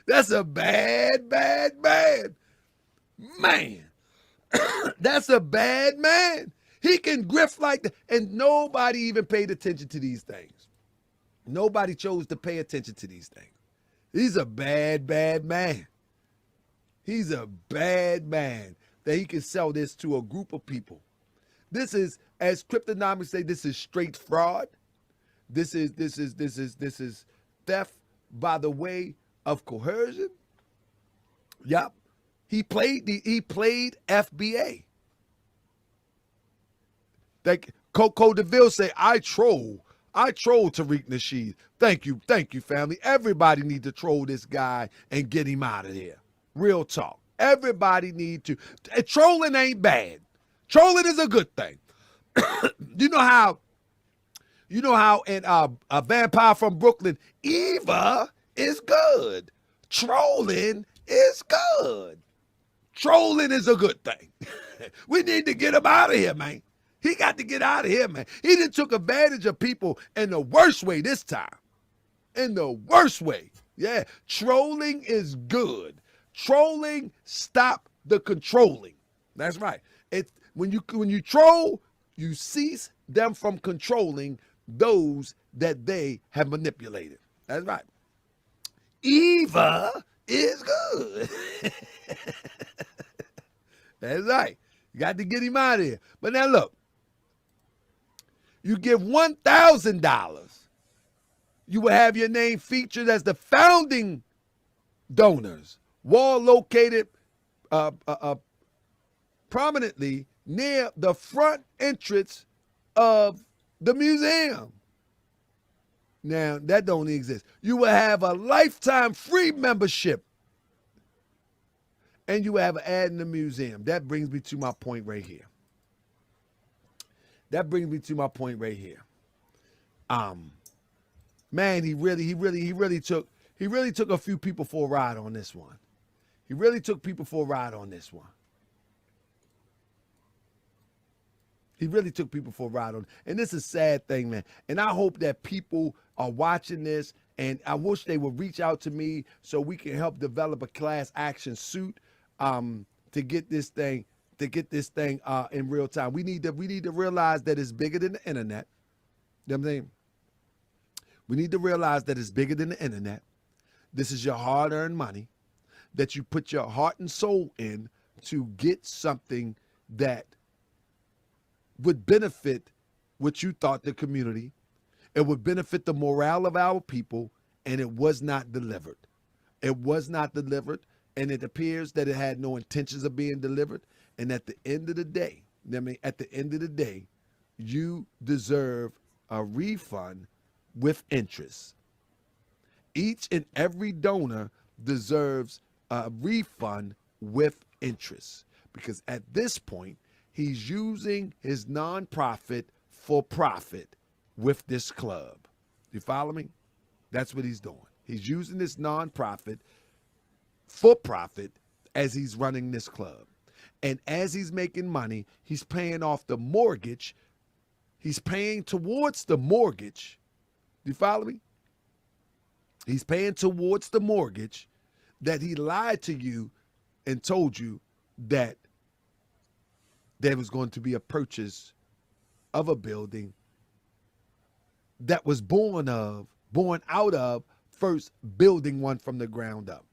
That's a bad man. That's a bad man. He can grift like that. And nobody even paid attention to these things. Nobody chose to pay attention to these things. He's a bad man. He's a bad man that he can sell this to a group of people. This is, as cryptonomics say, this is straight fraud. This is theft by the way of coercion. Yep. He played FBA. Like Coco DeVille say, I troll I trolled Tariq Nasheed. Thank you, family. Everybody need to troll this guy and get him out of there. Real talk. Everybody need to. Trolling ain't bad. Trolling is a good thing. You know how in a Vampire from Brooklyn, Eva is good. Trolling is good. Trolling is a good thing. We need to get him out of here, man. He got to get out of here, man. He done took advantage of people in the worst way this time. In the worst way. Yeah, trolling is good. Trolling, stop the controlling. That's right. When you troll, you cease them from controlling those that they have manipulated. That's right. Eva is good. That's right. You got to get him out of here. But now look, you give $1,000, you will have your name featured as the founding donors. Wall located prominently near the front entrance of the museum. Now, that don't exist. You will have a lifetime free membership. And you will have an ad in the museum. That brings me to my point right here. Man, he really took a few people for a ride on this one. And this is a sad thing, man. And I hope that people are watching this, and I wish they would reach out to me so we can help develop a class action suit to get this thing in real time. We need to realize that it's bigger than the internet. You know what I'm saying? We need to realize that it's bigger than the internet. This is your hard-earned money that you put your heart and soul in to get something that would benefit what you thought the community. It would benefit the morale of our people, and it was not delivered. And it appears that it had no intentions of being delivered. And at the end of the day, you deserve a refund with interest. Each and every donor deserves a refund with interest, because at this point, he's using his nonprofit for profit with this club. You follow me? That's what he's doing. He's using this nonprofit for profit as he's running this club. And as he's making money, he's paying off the mortgage. He's paying towards the mortgage. Do you follow me? He's paying towards the mortgage that he lied to you and told you that there was going to be a purchase of a building that was born out of first building one from the ground up.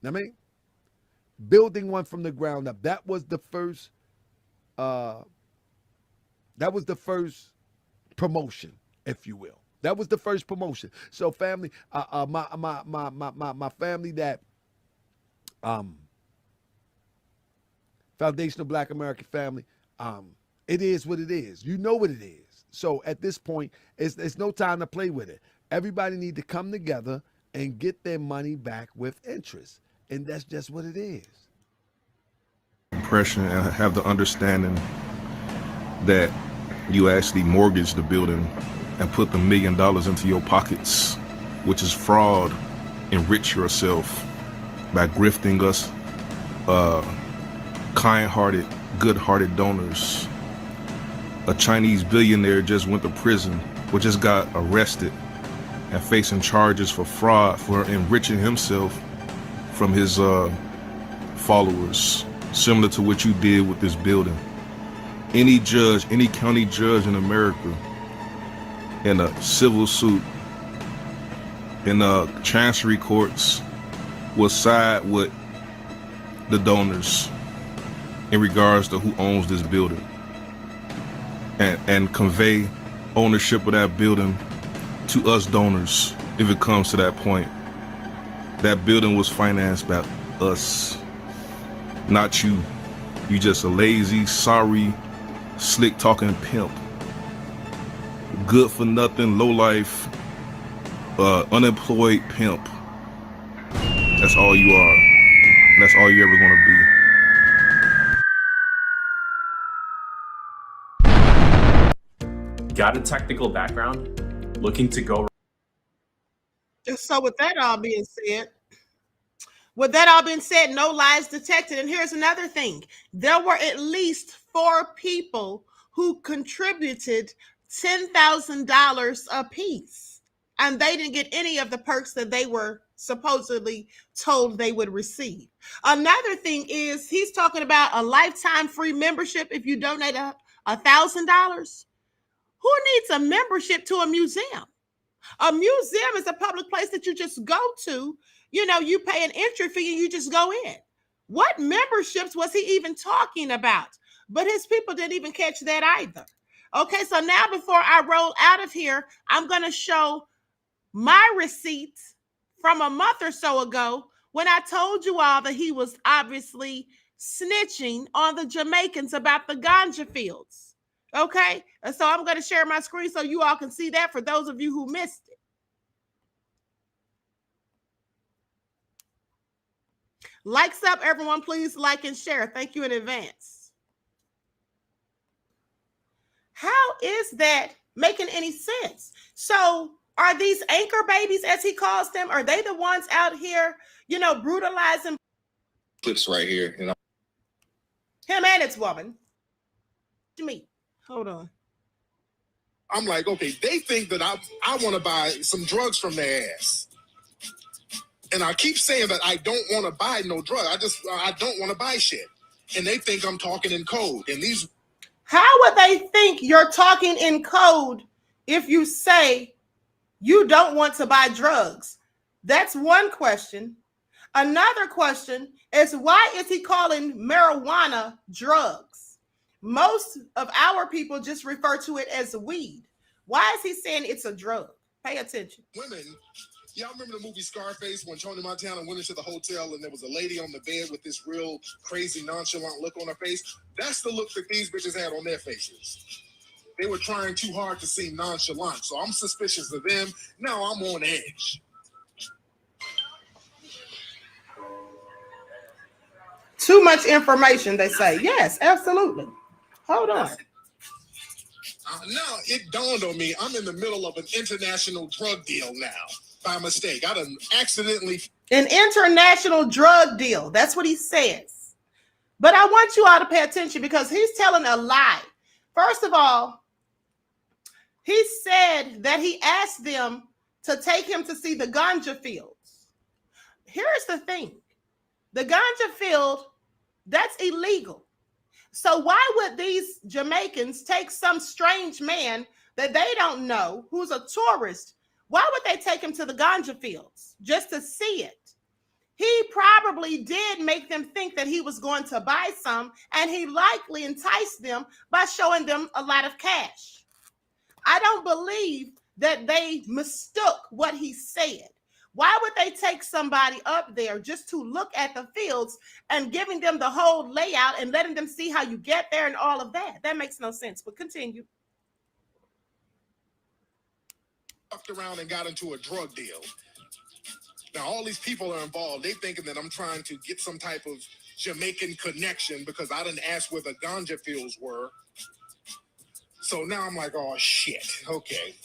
Know what I mean? Building one from the ground up. That was the first promotion, if you will. That was the first promotion. So family, my family that Foundational Black American family, it is what it is. You know what it is. So at this point, it's no time to play with it. Everybody need to come together and get their money back with interest. And that's just what it is. Impression and have the understanding that you actually mortgaged the building and put the $1 million into your pockets, which is fraud. Enrich yourself by grifting us kind-hearted, good-hearted donors. A Chinese billionaire just went to prison, or just got arrested and facing charges for fraud for enriching himself from his followers, similar to what you did with this building. Any judge, any county judge in America in a civil suit in chancery courts will side with the donors in regards to who owns this building and convey ownership of that building to us donors if it comes to that point. That building was financed by us, not you. You just a lazy, sorry, slick talking pimp good for nothing, low life, unemployed pimp. That's all you are. That's all you're ever gonna be. Got a technical background, looking to go. So with that all being said, no lies detected. And here's another thing. There were at least 4 people who contributed $10,000 apiece, and they didn't get any of the perks that they were supposedly told they would receive. Another thing is he's talking about a lifetime free membership if you donate $1,000. Who needs a membership to a museum? A museum is a public place that you just go to. You know, you pay an entry fee and you just go in. What memberships was he even talking about? But his people didn't even catch that either. Okay, so now before I roll out of here, I'm going to show my receipt from a month or so ago when I told you all that he was obviously snitching on the Jamaicans about the ganja fields. Okay, and so I'm going to share my screen so you all can see that for those of you who missed it. Likes up, everyone. Please like and share. Thank you in advance. How is that making any sense? So are these anchor babies, as he calls them, are they the ones out here, you know, brutalizing? Clips right here. You know? Him and its woman. Me. Hold on. I'm like, okay, they think that I want to buy some drugs from their ass. And I keep saying that I don't want to buy no drug. I don't want to buy shit. And they think I'm talking in code. And these. How would they think you're talking in code if you say you don't want to buy drugs? That's one question. Another question is, why is he calling marijuana drugs? Most of our people just refer to it as weed. Why is he saying it's a drug? Pay attention. Women, y'all remember the movie Scarface when Tony Montana went into the hotel and there was a lady on the bed with this real crazy nonchalant look on her face? That's the look that these bitches had on their faces. They were trying too hard to seem nonchalant. So I'm suspicious of them. Now I'm on edge. Too much information, they say. Yes, absolutely. Hold on. Now it dawned on me, I'm in the middle of an international drug deal now. By mistake. I done accidentally. An international drug deal. That's what he says. But I want you all to pay attention because he's telling a lie. First of all, he said that he asked them to take him to see the ganja fields. Here's the thing. The ganja field, that's illegal. So why would these Jamaicans take some strange man that they don't know, who's a tourist? Why would they take him to the ganja fields just to see it? He probably did make them think that he was going to buy some, and he likely enticed them by showing them a lot of cash. I don't believe that they mistook what he said. Why would they take somebody up there just to look at the fields and giving them the whole layout and letting them see how you get there and all of that? That makes no sense, but continue. Fucked around and got into a drug deal. Now all these people are involved. They thinking that I'm trying to get some type of Jamaican connection because I didn't ask where the ganja fields were. So now I'm like, oh shit, okay.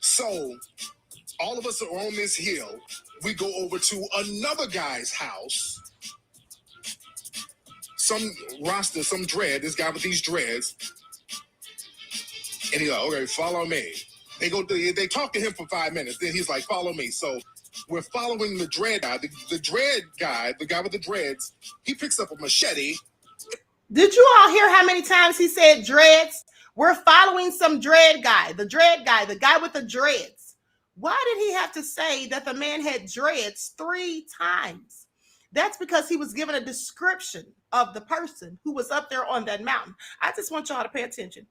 So all of us are on this hill. We go over to another guy's house. Some roster, some dread, this guy with these dreads. And he's like, okay, follow me. They talk to him for 5 minutes. Then he's like, follow me. So we're following the dread guy. The dread guy, the guy with the dreads, he picks up a machete. Did you all hear how many times he said dreads? We're following some dread guy, the guy with the dreads. Why did he have to say that the man had dreads 3 times? That's because he was given a description of the person who was up there on that mountain. I just want y'all to pay attention.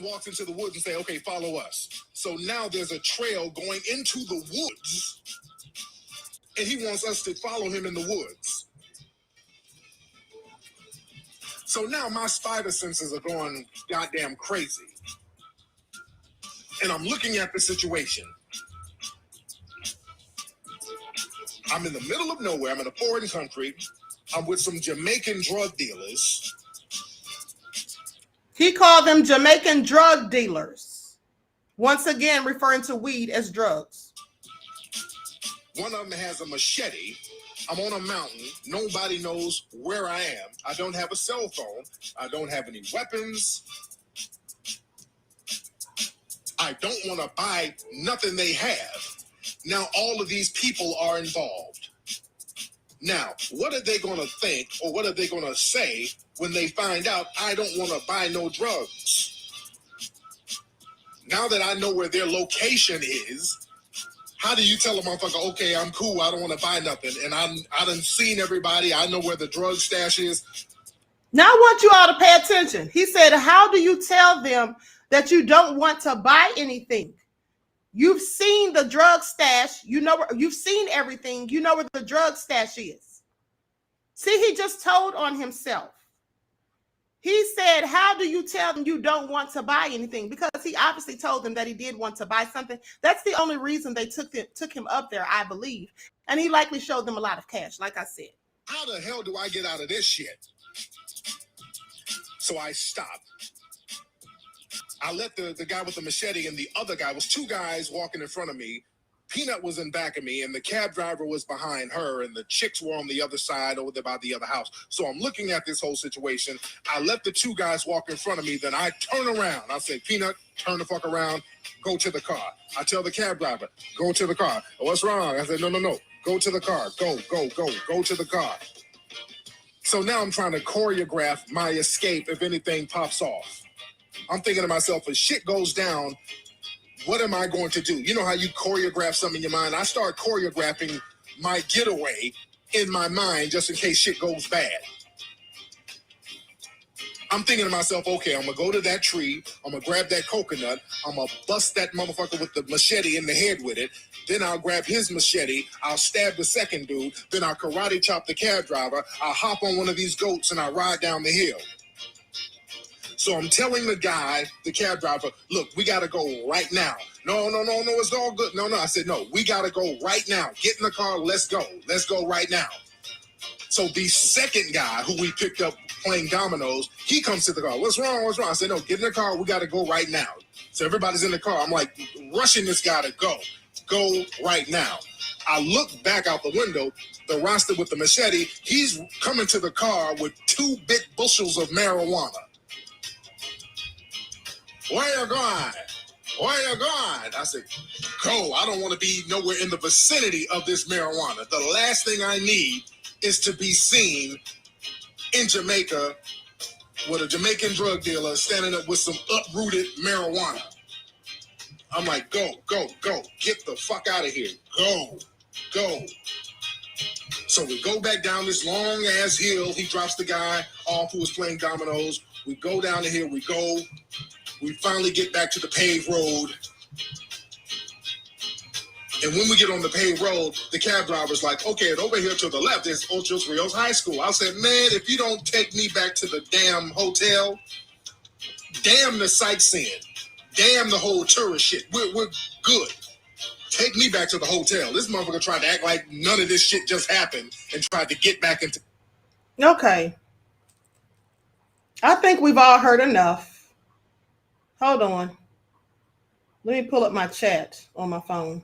Walks into the woods and say, okay, follow us. So now there's a trail going into the woods, and he wants us to follow him in the woods. So now my spider senses are going goddamn crazy. And I'm looking at the situation. I'm in the middle of nowhere. I'm in a foreign country. I'm with some Jamaican drug dealers. He called them Jamaican drug dealers. Once again, referring to weed as drugs. One of them has a machete. I'm on a mountain. Nobody knows where I am. I don't have a cell phone. I don't have any weapons. I don't want to buy nothing they have. Now all of these people are involved. Now, what are they going to think or what are they going to say when they find out I don't want to buy no drugs? Now that I know where their location is, how do you tell a motherfucker, okay, I'm cool, I don't want to buy nothing, and I done seen everybody, I know where the drug stash is? Now I want you all to pay attention. He said, how do you tell them that you don't want to buy anything? You've seen the drug stash. You know, you've seen everything. You know where the drug stash is. See, he just told on himself. He said, how do you tell them you don't want to buy anything? Because he obviously told them that he did want to buy something. That's the only reason they took him up there, I believe. And he likely showed them a lot of cash, like I said. How the hell do I get out of this shit? So I stopped. I let the guy with the machete and the other guy, was two guys walking in front of me. Peanut was in back of me, and the cab driver was behind her, and the chicks were on the other side over there by the other house. So I'm looking at this whole situation. I let the two guys walk in front of me, then I turn around. I say, Peanut, turn the fuck around, go to the car. I tell the cab driver, go to the car. What's wrong? I said, no, go to the car. Go to the car. So now I'm trying to choreograph my escape if anything pops off. I'm thinking to myself, if shit goes down, what am I going to do? You know how you choreograph something in your mind? I start choreographing my getaway in my mind just in case shit goes bad. I'm thinking to myself, okay, I'm going to go to that tree. I'm going to grab that coconut. I'm going to bust that motherfucker with the machete in the head with it. Then I'll grab his machete. I'll stab the second dude. Then I'll karate chop the cab driver. I'll hop on one of these goats and I'll ride down the hill. So I'm telling the guy, the cab driver, look, we got to go right now. No, it's all good. No, I said, no, we got to go right now. Get in the car, let's go. Let's go right now. So the second guy who we picked up playing dominoes, he comes to the car. What's wrong? I said, no, get in the car. We got to go right now. So everybody's in the car. I'm like rushing this guy to go. Go right now. I look back out the window. The roster with the machete, he's coming to the car with 2 big bushels of marijuana. Where you going? Where you going? I said, go. I don't want to be nowhere in the vicinity of this marijuana. The last thing I need is to be seen in Jamaica with a Jamaican drug dealer standing up with some uprooted marijuana. I'm like, go. Get the fuck out of here. Go. So we go back down this long-ass hill. He drops the guy off who was playing dominoes. We go down the hill. We finally get back to the paved road. And when we get on the paved road, the cab driver's like, okay, and over here to the left is Ocho Rios High School. I said, man, if you don't take me back to the damn hotel, damn the sightseeing, damn the whole tourist shit, we're good. Take me back to the hotel. This motherfucker tried to act like none of this shit just happened and tried to get back into... Okay. I think we've all heard enough. Hold on. Let me pull up my chat on my phone.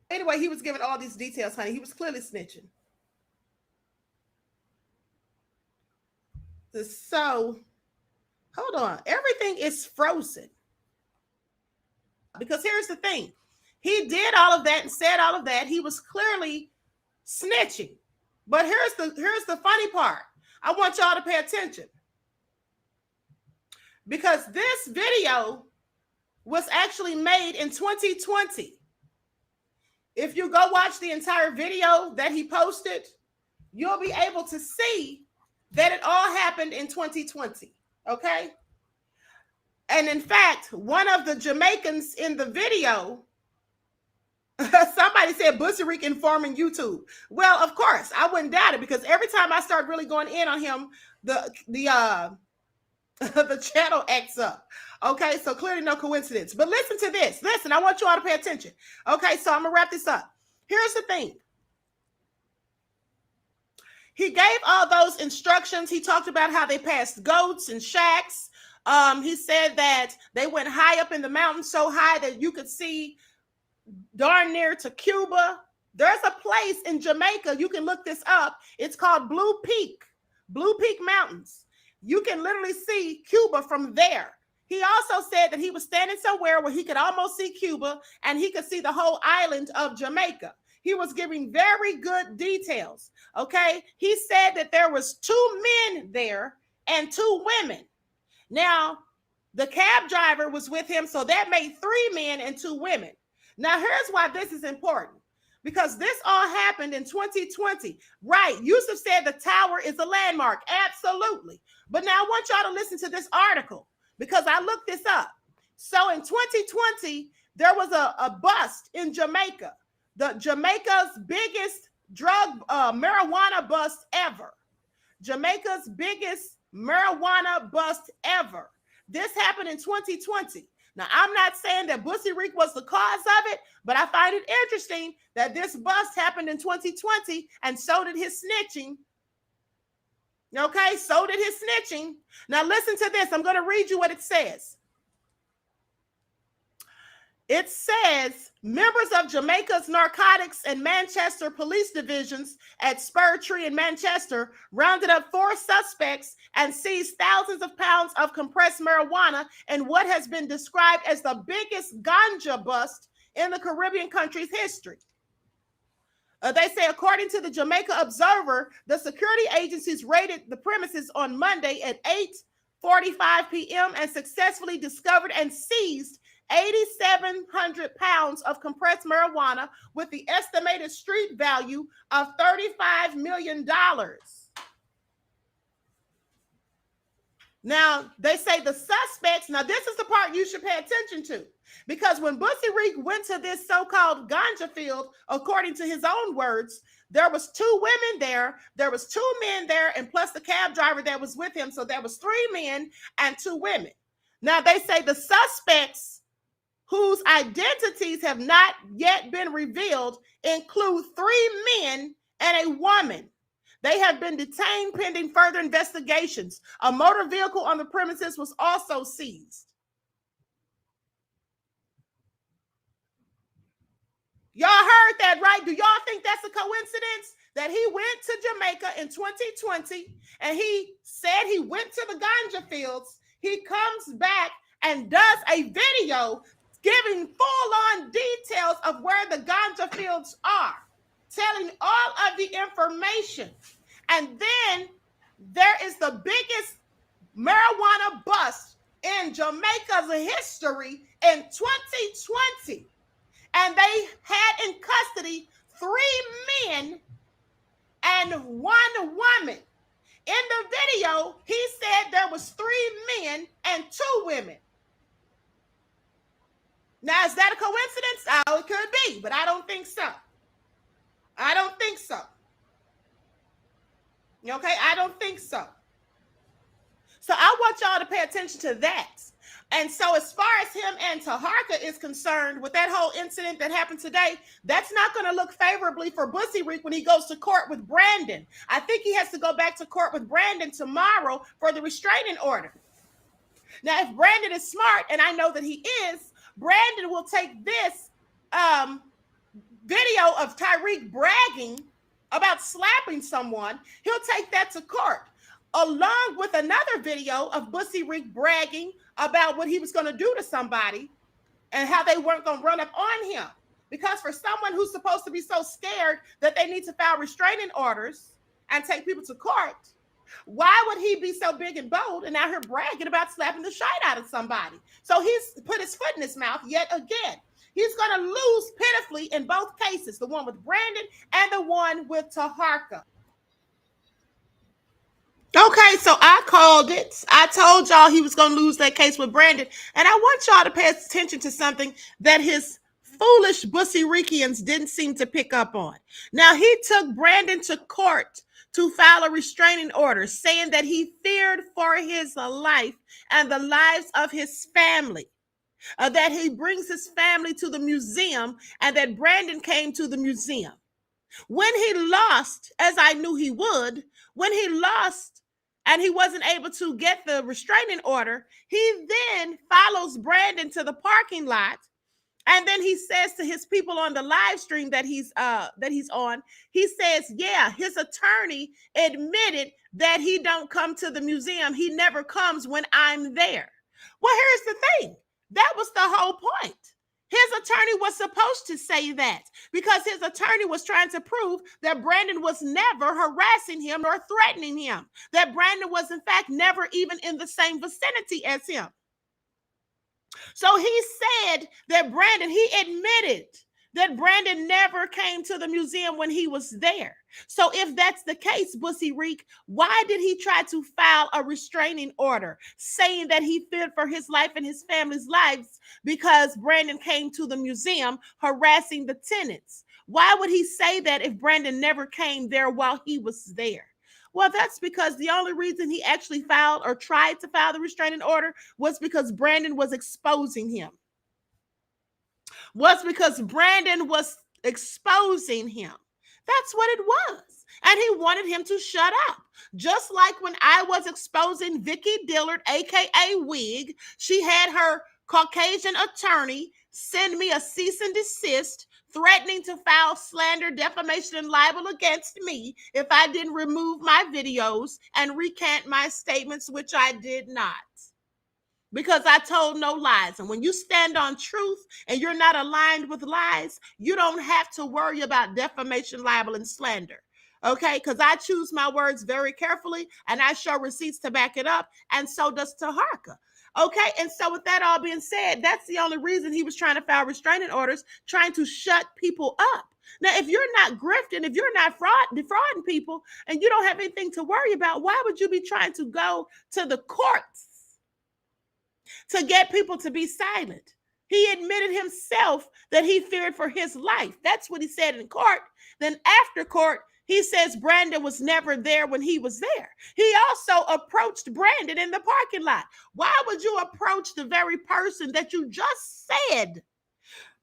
Anyway, he was giving all these details, honey. He was clearly snitching. So, hold on. Everything is frozen. Because here's the thing. He did all of that and said all of that. He was clearly snitching. But here's the funny part. I want y'all to pay attention. Because this video was actually made in 2020. If you go watch the entire video that he posted, you'll be able to see that it all happened in 2020. Okay? And in fact, one of the Jamaicans in the video Somebody said Bussy Rick informing YouTube. Well, of course, I wouldn't doubt it, because every time I start really going in on him, the the channel acts up. Okay, so clearly no coincidence. But listen to this. Listen, I want you all to pay attention. Okay, so I'm gonna wrap this up. Here's the thing. He gave all those instructions. He talked about how they passed goats and shacks. He said that they went high up in the mountains, so high that you could see darn near to Cuba. There's a place in Jamaica, you can look this up. It's called Blue Peak Mountains. You can literally see Cuba from there. He also said that he was standing somewhere where he could almost see Cuba and he could see the whole island of Jamaica. He was giving very good details. Okay. He said that there was 2 men there and 2 women. Now, the cab driver was with him, so that made 3 men and 2 women. Now, here's why this is important. Because this all happened in 2020. Right. Yusuf said the tower is a landmark. Absolutely. But now I want y'all to listen to this article, because I looked this up. So in 2020, there was a bust in Jamaica. Jamaica's biggest marijuana bust ever. Jamaica's biggest marijuana bust ever. This happened in 2020. Now, I'm not saying that Bussy Rick was the cause of it, but I find it interesting that this bust happened in 2020, and so did his snitching. Okay, so did his snitching. Now, listen to this. I'm going to read you what it says. It says, members of Jamaica's Narcotics and Manchester Police Divisions at Spur Tree in Manchester rounded up 4 suspects and seized thousands of pounds of compressed marijuana in what has been described as the biggest ganja bust in the Caribbean country's history. They say, according to the Jamaica Observer, the security agencies raided the premises on Monday at 8:45 p.m. and successfully discovered and seized 8,700 pounds of compressed marijuana with the estimated street value of $35 million. Now, they say the suspects, now this is the part you should pay attention to, because when Bussy Rick went to this so-called ganja field, according to his own words, there was 2 women there was 2 men there, and plus the cab driver that was with him. So there was 3 men and 2 women. Now, they say the suspects, whose identities have not yet been revealed, include 3 men and a woman. They have been detained pending further investigations. A motor vehicle on the premises was also seized. Y'all heard that, right? Do y'all think that's a coincidence that he went to Jamaica in 2020 and he said he went to the ganja fields? He comes back and does a video giving full-on details of where the ganja fields are, telling all of the information. And then there is the biggest marijuana bust in Jamaica's history in 2020. And they had in custody 3 men and 1 woman. In the video, he said there was 3 men and 2 women. Now, is that a coincidence? Oh, it could be, but I don't think so. I don't think so. Okay, I don't think so. So I want y'all to pay attention to that. And so as far as him and Taharka is concerned, with that whole incident that happened today, that's not going to look favorably for Bussy Rick when he goes to court with Brandon. I think he has to go back to court with Brandon tomorrow for the restraining order. Now, if Brandon is smart, and I know that he is, Brandon will take this video of Tariq bragging about slapping someone. He'll take that to court, along with another video of Bussy Rick bragging about what he was going to do to somebody and how they weren't going to run up on him. Because for someone who's supposed to be so scared that they need to file restraining orders and take people to court, why would he be so big and bold and out here bragging about slapping the shit out of somebody? So he's put his foot in his mouth yet again. He's going to lose pitifully in both cases, the one with Brandon and the one with Taharka. Okay, so I called it. I told y'all he was going to lose that case with Brandon. And I want y'all to pay attention to something that his foolish Bussy Rikians didn't seem to pick up on. Now, he took Brandon to court to file a restraining order, saying that he feared for his life and the lives of his family, that he brings his family to the museum, and that Brandon came to the museum. When he lost, as I knew he would, when he lost and he wasn't able to get the restraining order, he then follows Brandon to the parking lot. And then he says to his people on the live stream that he's on, he says, yeah, his attorney admitted that he don't come to the museum. He never comes when I'm there. Well, here's the thing. That was the whole point. His attorney was supposed to say that because his attorney was trying to prove that Brandon was never harassing him or threatening him, that Brandon was, in fact, never even in the same vicinity as him. So he said that he admitted that Brandon never came to the museum when he was there. So if that's the case, Bussy Reek, why did he try to file a restraining order saying that he feared for his life and his family's lives because Brandon came to the museum harassing the tenants? Why would he say that if Brandon never came there while he was there? Well, that's because the only reason he actually filed or tried to file the restraining order was because Brandon was exposing him. Was because Brandon was exposing him. That's what it was. And he wanted him to shut up. Just like when I was exposing Vicky Dillard, aka Wig, she had her Caucasian attorney send me a cease and desist, threatening to file slander, defamation, and libel against me if I didn't remove my videos and recant my statements, which I did not. Because I told no lies. And when you stand on truth and you're not aligned with lies, you don't have to worry about defamation, libel, and slander. Okay? Because I choose my words very carefully and I show receipts to back it up. And so does Taharka. Okay, and so with that all being said, that's the only reason he was trying to file restraining orders, trying to shut people up. Now, if you're not grifting, if you're not defrauding people, and you don't have anything to worry about, why would you be trying to go to the courts to get people to be silent? He admitted himself that he feared for his life. That's what he said in court. Then after court, he says Brandon was never there when he was there. He also approached Brandon in the parking lot. Why would you approach the very person that you just said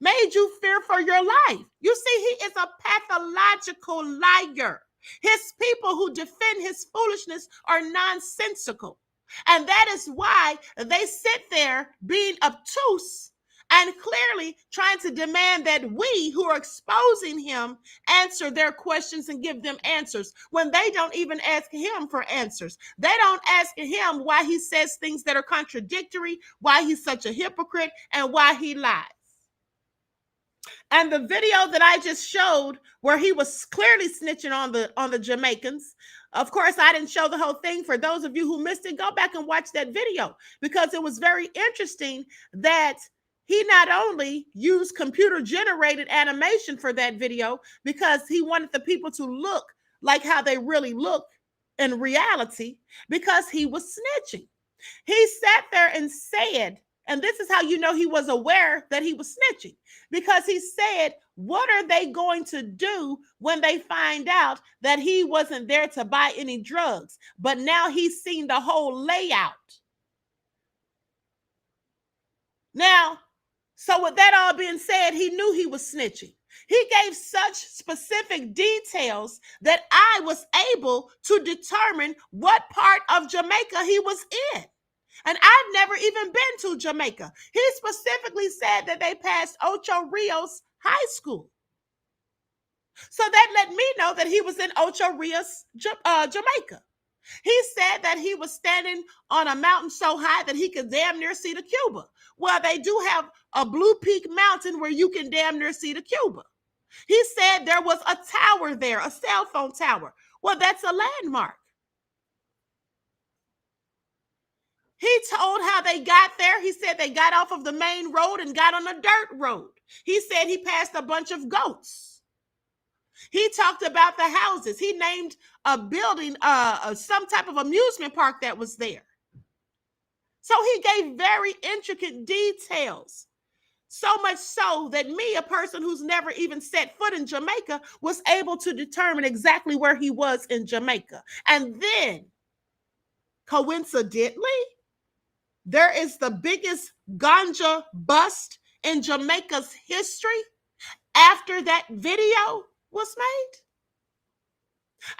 made you fear for your life? You see, he is a pathological liar. His people who defend his foolishness are nonsensical. And that is why they sit there being obtuse and clearly trying to demand that we who are exposing him answer their questions and give them answers when they don't even ask him for answers. They don't ask him why he says things that are contradictory, why he's such a hypocrite, and why he lies. And the video that I just showed where he was clearly snitching on the Jamaicans, of course, I didn't show the whole thing. For those of you who missed it, go back and watch that video because it was very interesting that he not only used computer-generated animation for that video because he wanted the people to look like how they really look in reality because he was snitching. He sat there and said, and this is how you know he was aware that he was snitching, because he said, what are they going to do when they find out that he wasn't there to buy any drugs? But now he's seen the whole layout. Now, so with that all being said, he knew he was snitching. He gave such specific details that I was able to determine what part of Jamaica he was in. And I've never even been to Jamaica. He specifically said that they passed Ocho Rios High School. So that let me know that he was in Ocho Rios, Jamaica. He said that he was standing on a mountain so high that he could damn near see the Cuba. Well, they do have a Blue Peak mountain where you can damn near see the Cuba. He said there was a tower there, a cell phone tower. Well, that's a landmark. He told how they got there. He said they got off of the main road and got on a dirt road. He said he passed a bunch of goats. He talked about the houses. He named a building, some type of amusement park that was there. So he gave very intricate details. So much so that me, a person who's never even set foot in Jamaica, was able to determine exactly where he was in Jamaica. And then, coincidentally, there is the biggest ganja bust in Jamaica's history after that video was made.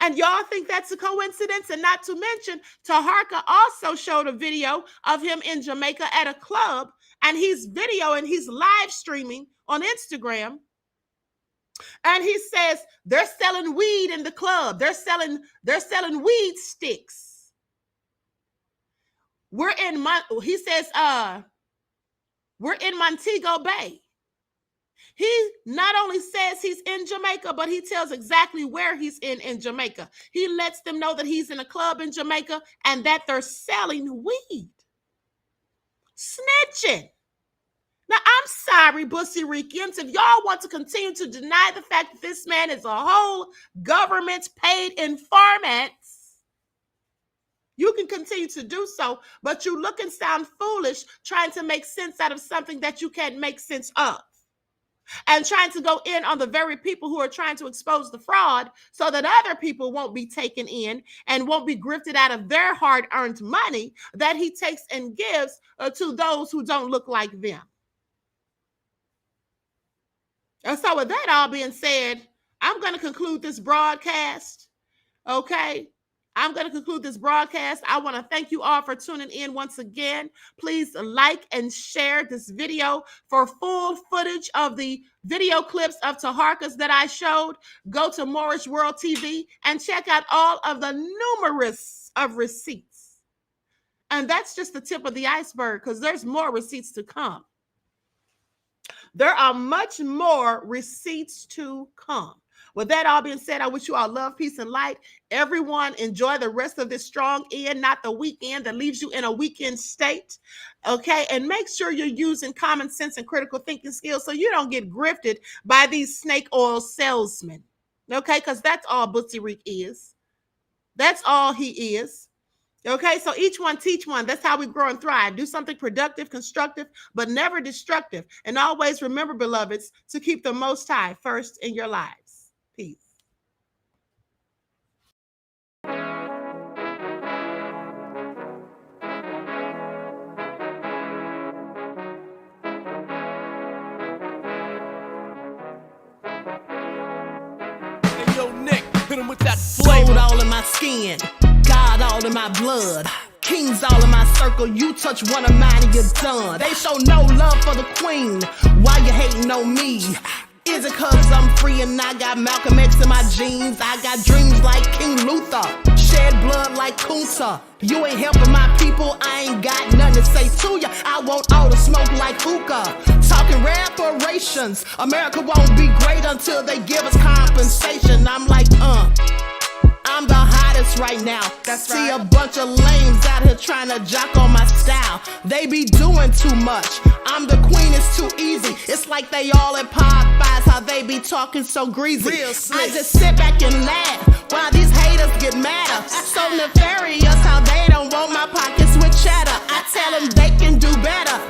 And y'all think that's a coincidence? And not to mention, Taharka also showed a video of him in Jamaica at a club, and he's live streaming on Instagram. And he says they're selling weed in the club. They're selling weed sticks. He says we're in Montego Bay. He not only says he's in Jamaica, but he tells exactly where he's in Jamaica. He lets them know that he's in a club in Jamaica and that they're selling weed. Snitching. Now, I'm sorry, Bussy Ricans, if y'all want to continue to deny the fact that this man is a whole government-paid informant, you can continue to do so, but you look and sound foolish trying to make sense out of something that you can't make sense of. And trying to go in on the very people who are trying to expose the fraud so that other people won't be taken in and won't be grifted out of their hard-earned money that he takes and gives to those who don't look like them. And so with that all being said, I'm going to conclude this broadcast, okay? I'm going to conclude this broadcast. I want to thank you all for tuning in once again. Please like and share this video. For full footage of the video clips of Taharka's that I showed, go to Moorish World TV and check out all of the numerous of receipts. And that's just the tip of the iceberg, because there's more receipts to come. There are much more receipts to come. With that all being said, I wish you all love, peace, and light. Everyone, enjoy the rest of this strong end, not the weekend that leaves you in a weekend state. Okay, and make sure you're using common sense and critical thinking skills so you don't get grifted by these snake oil salesmen. Okay, because that's all Bussy Reek is. That's all he is. Okay, so each one teach one. That's how we grow and thrive. Do something productive, constructive, but never destructive. And always remember, beloveds, to keep the Most High first in your lives. Peace. Hey, yo, Nick, hit him with that flavor. Gold all in my skin, God all in my blood. Kings all in my circle, you touch one of mine and you're done. They show no love for the queen, why you hating on me? Is it cause I'm free and I got Malcolm X in my jeans? I got dreams like King Luther, shed blood like Kunta. You ain't helping my people, I ain't got nothing to say to ya. I want all the smoke like hookah. Talking reparations, America won't be great until they give us compensation. I'm like, I'm the hottest right now. That's See right. A bunch of lames out here trying to jock on my style. They be doing too much. I'm the queen, it's too easy. It's like they all at Popeyes, how they be talking so greasy. I just sit back and laugh while these haters get madder. So nefarious how they don't want my pockets with cheddar. I tell them they can do better.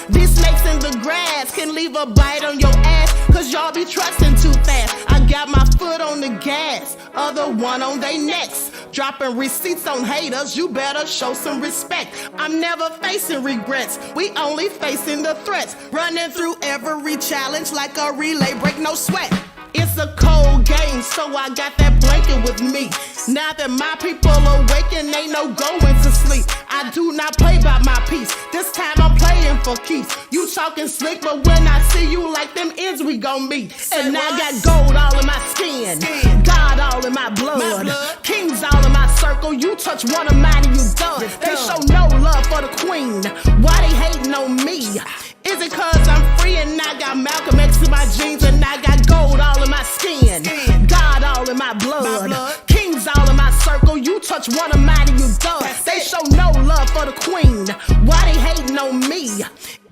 These snakes in the grass can leave a bite on your ass, cause y'all be trusting too fast. I got my foot on the gas, other one on they necks. Dropping receipts on haters, you better show some respect. I'm never facing regrets, we only facing the threats. Running through every challenge like a relay, break no sweat. It's a cold game, so I got that blanket with me. Now that my people awaken, ain't no going to sleep. I do not play by my piece, this time I'm playing for keeps. You talking slick, but when I see you like them ends, we gon' meet. And I got gold all in my skin, God all in my blood. Kings all in my circle, you touch one of mine and you done. They show no love for the queen, why they hating on me? Is it cause I'm free and I got Malcolm X in my jeans and I got gold all in my skin, God all in my blood. Kings all in my circle, you touch one of mine and you done. They show no love for the queen, why they hating on me?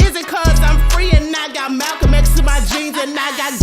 Is it cause I'm free and I got Malcolm X in my jeans and I got